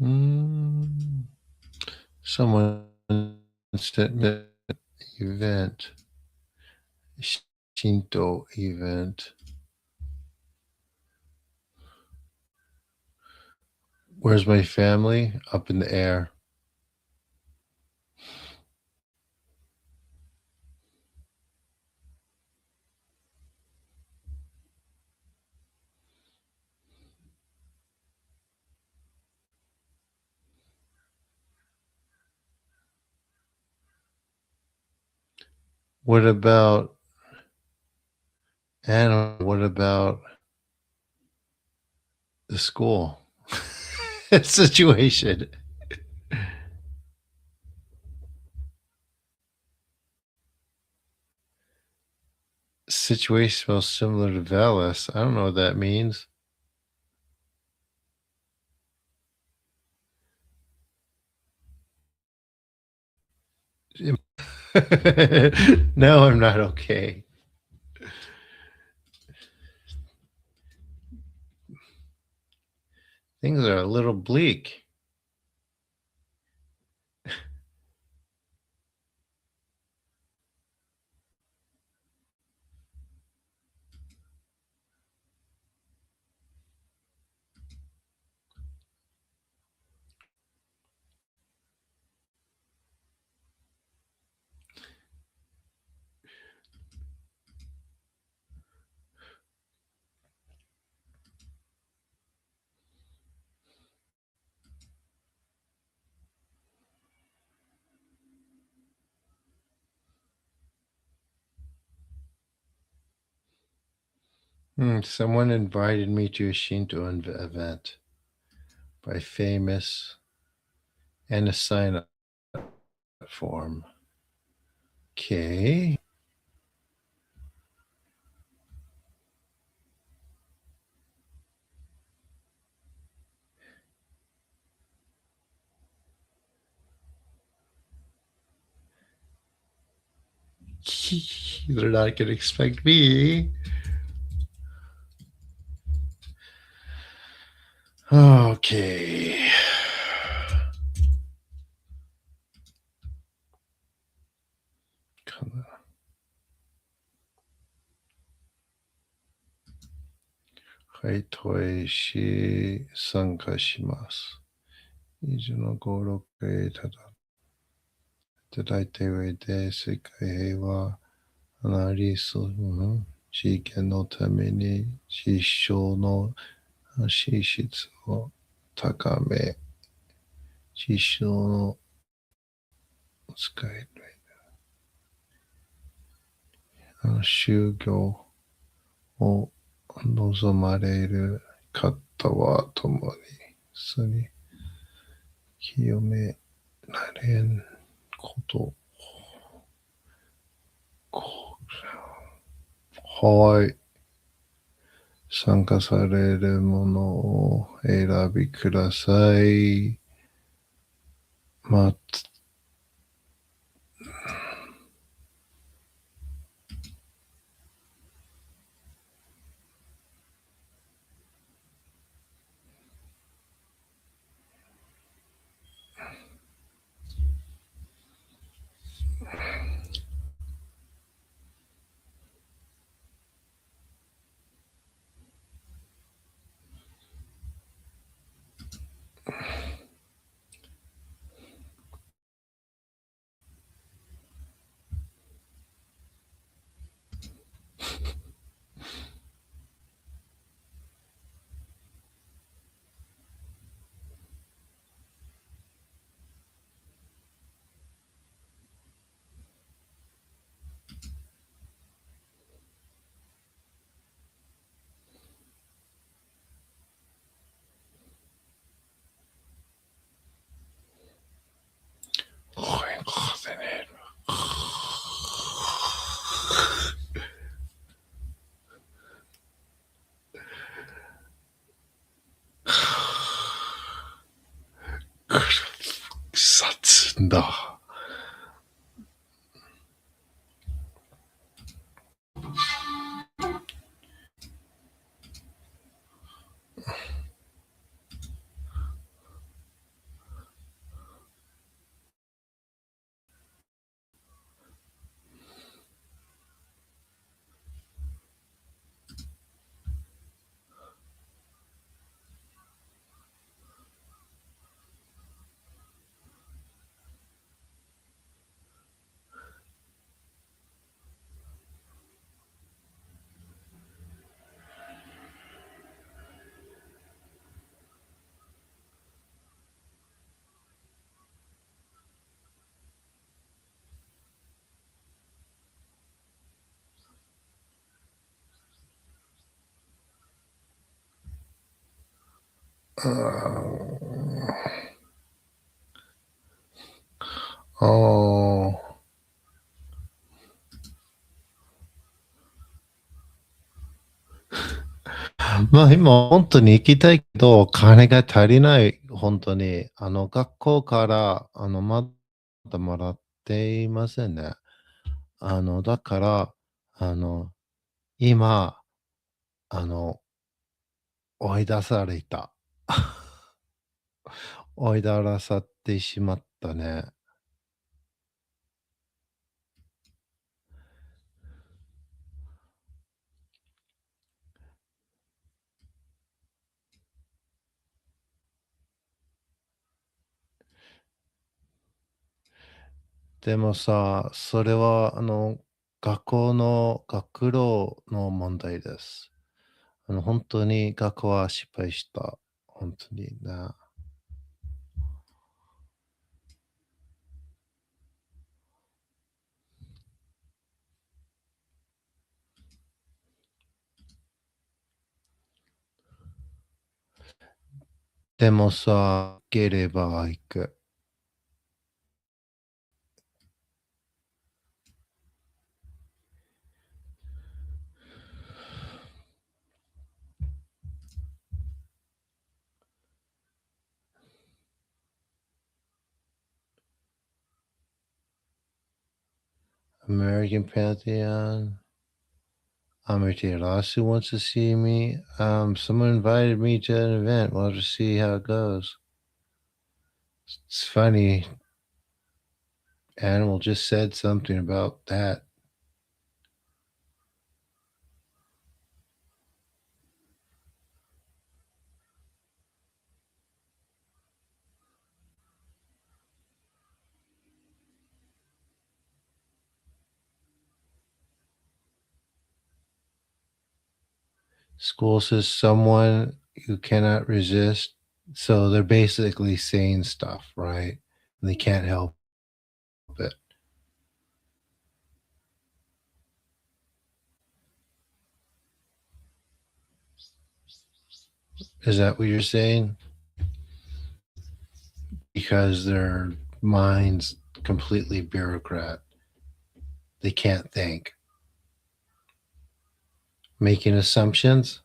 Mm. Someone sent me an event, Shinto event. Where's my family? Up in the air. What about animal? What about the school situation. Situation smells similar to Valis. I don't know what that means. No, I'm not okay. Things are a little bleak. Someone invited me to a Shinto event by famous and a sign up form. Okay. 'They're not going to expect me. Okay. はい、投影し、参加します。以上の登録へいただいた上で、世界平和アナリスム事件のために実証の資質を高め、実証の使える修行を望まれる方は共にすに清められんこと。はい。参加されるものを選びください。殺だ。おー。まあ今本当に行きたいけど、金が足りない、本当に。学校から、まだもらっていませんね。だから、あの、今、あの、追い出された。追い出されてしまったね。でもさ、それは、学校の学労の問題です。本当に学校は失敗した。本当にね。でもさ、行ければ行く。American Pantheon. Amaterasu wants to see me. Someone invited me to an event. We'll just see how it goes. It's funny. Animal just said something about that. School says someone you cannot resist. So they're basically saying stuff, right? And they can't help it. Is that what you're saying? Because their minds completely bureaucrat. They can't think. Making assumptions.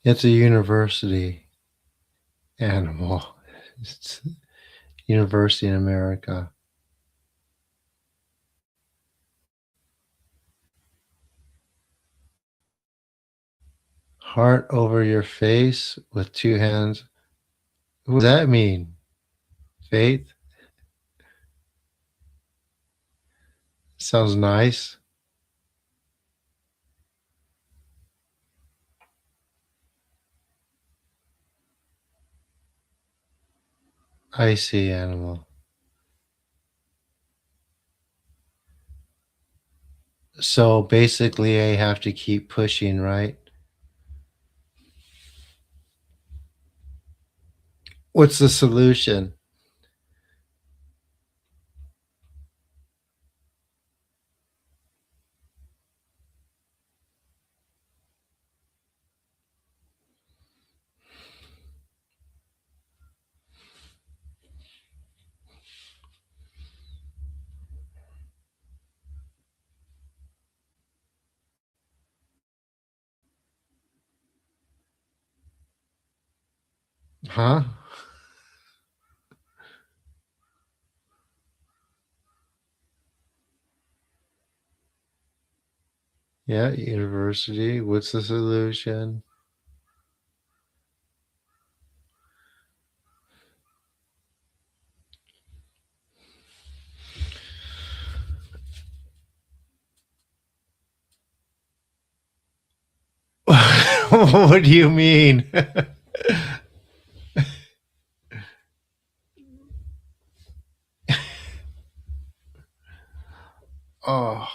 It's a university animal. It's university in America. Heart over your face with two hands. What does that mean? Faith? Sounds nice. I see, animal. So basically, I have to keep pushing, right? What's the solution? Huh? Yeah, university. What's the solution? What do you mean? Oh.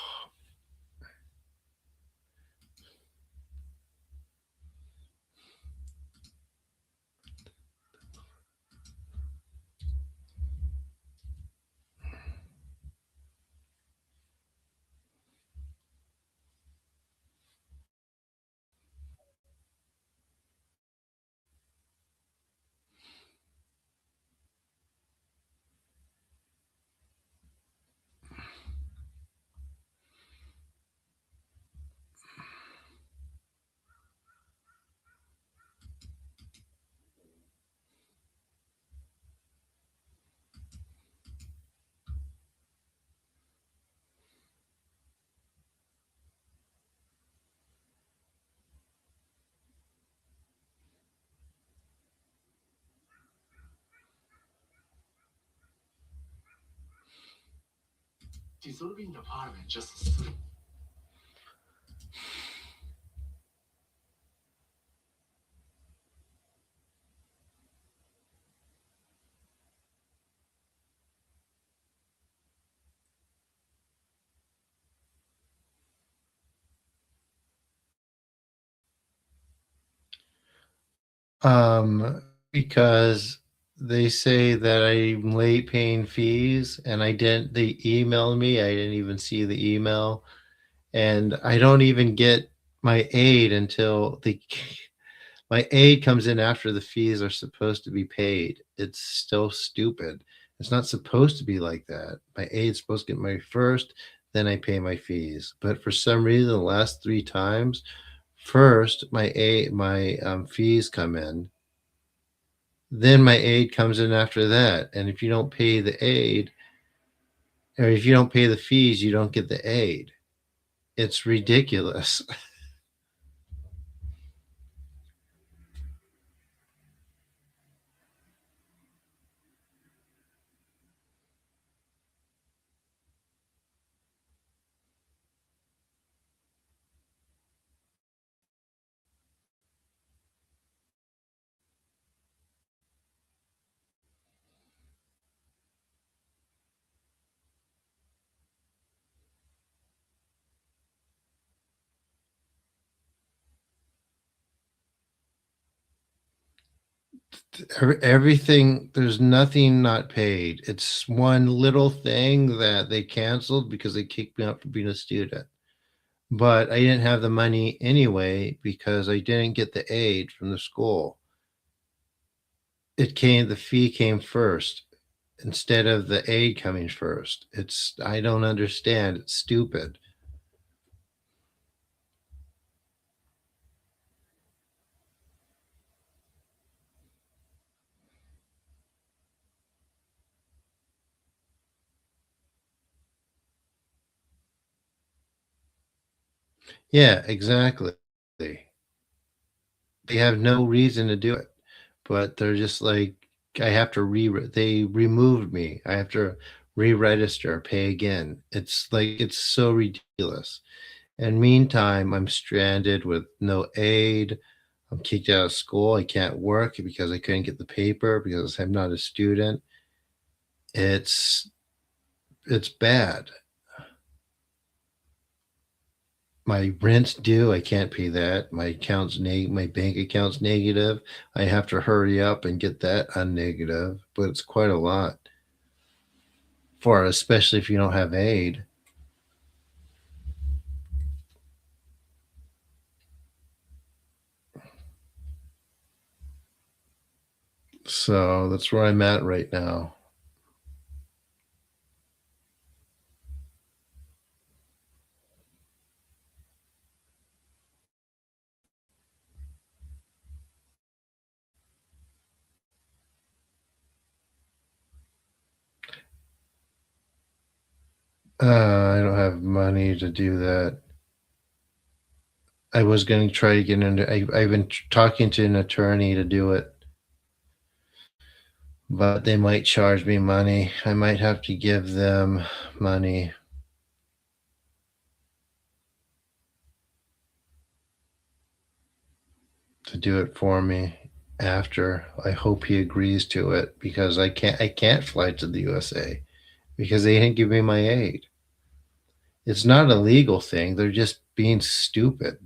Because they say that I'm late paying fees and I didn't, they emailed me. I didn't even see the email. And I don't even get my aid until my aid comes in after the fees are supposed to be paid. It's so stupid. It's not supposed to be like that. My aid's supposed to get my first, then I pay my fees. But for some reason, the last three times, first my fees come in, then my aid comes in after that. And if you don't pay the aid, or if you don't pay the fees, you don't get the aid. It's ridiculous. Everything, there's nothing not paid. It's one little thing that they canceled because they kicked me out for being a student. But I didn't have the money anyway because I didn't get the aid from the school. The fee came first instead of the aid coming first. I don't understand. It's stupid. Yeah, exactly. They have no reason to do it, but they're just like, I have to they removed me. I have to re-register, pay again. It's like, it's so ridiculous. And meantime, I'm stranded with no aid. I'm kicked out of school. I can't work because I couldn't get the paper because I'm not a student. It's it's bad. My rent's due. I can't pay that. My bank account's negative. I have to hurry up and get that unnegative, but it's quite a lot for especially if you don't have aid. So that's where I'm at right now. I don't have money to do that. I was going to try to get into. I've been talking to an attorney to do it, but they might charge me money. I might have to give them money to do it for me after. I hope he agrees to it because I can't fly to the USA because they didn't give me my aid. It's not a legal thing. They're just being stupid.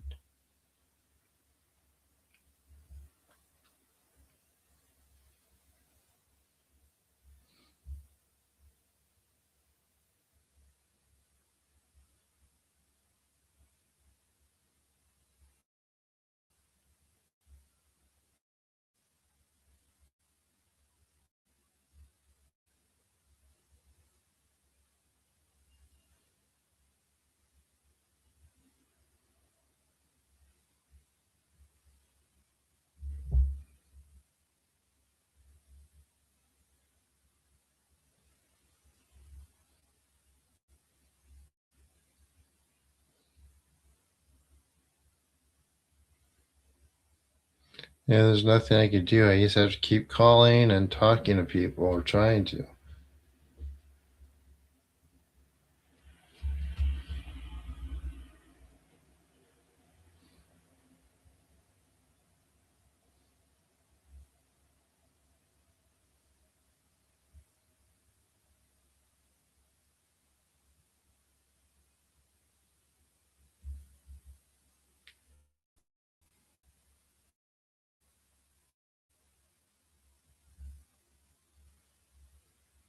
Yeah, there's nothing I could do. I just have to keep calling and talking to people or trying to.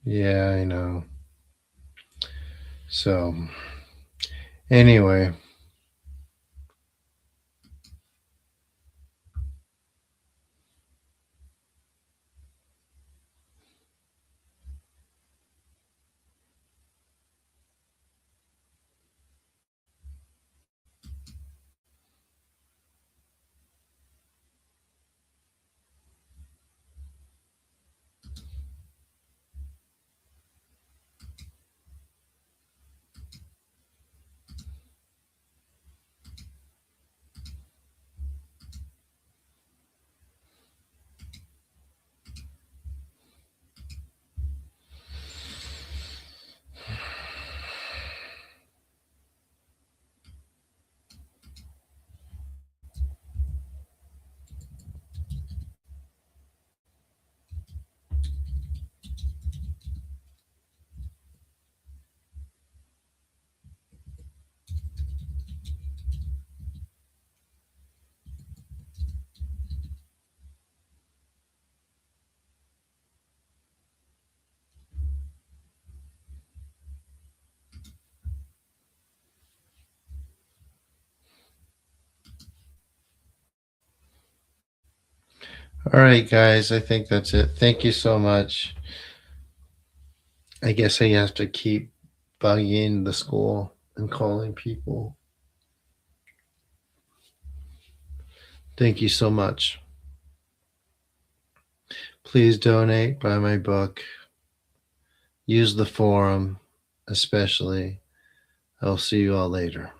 Yeah, I know. So, anyway, all right, guys, I think that's it. Thank you so much. I guess I have to keep bugging the school and calling people. Thank you so much. Please donate, buy my book, use the forum, especially. I'll see you all later.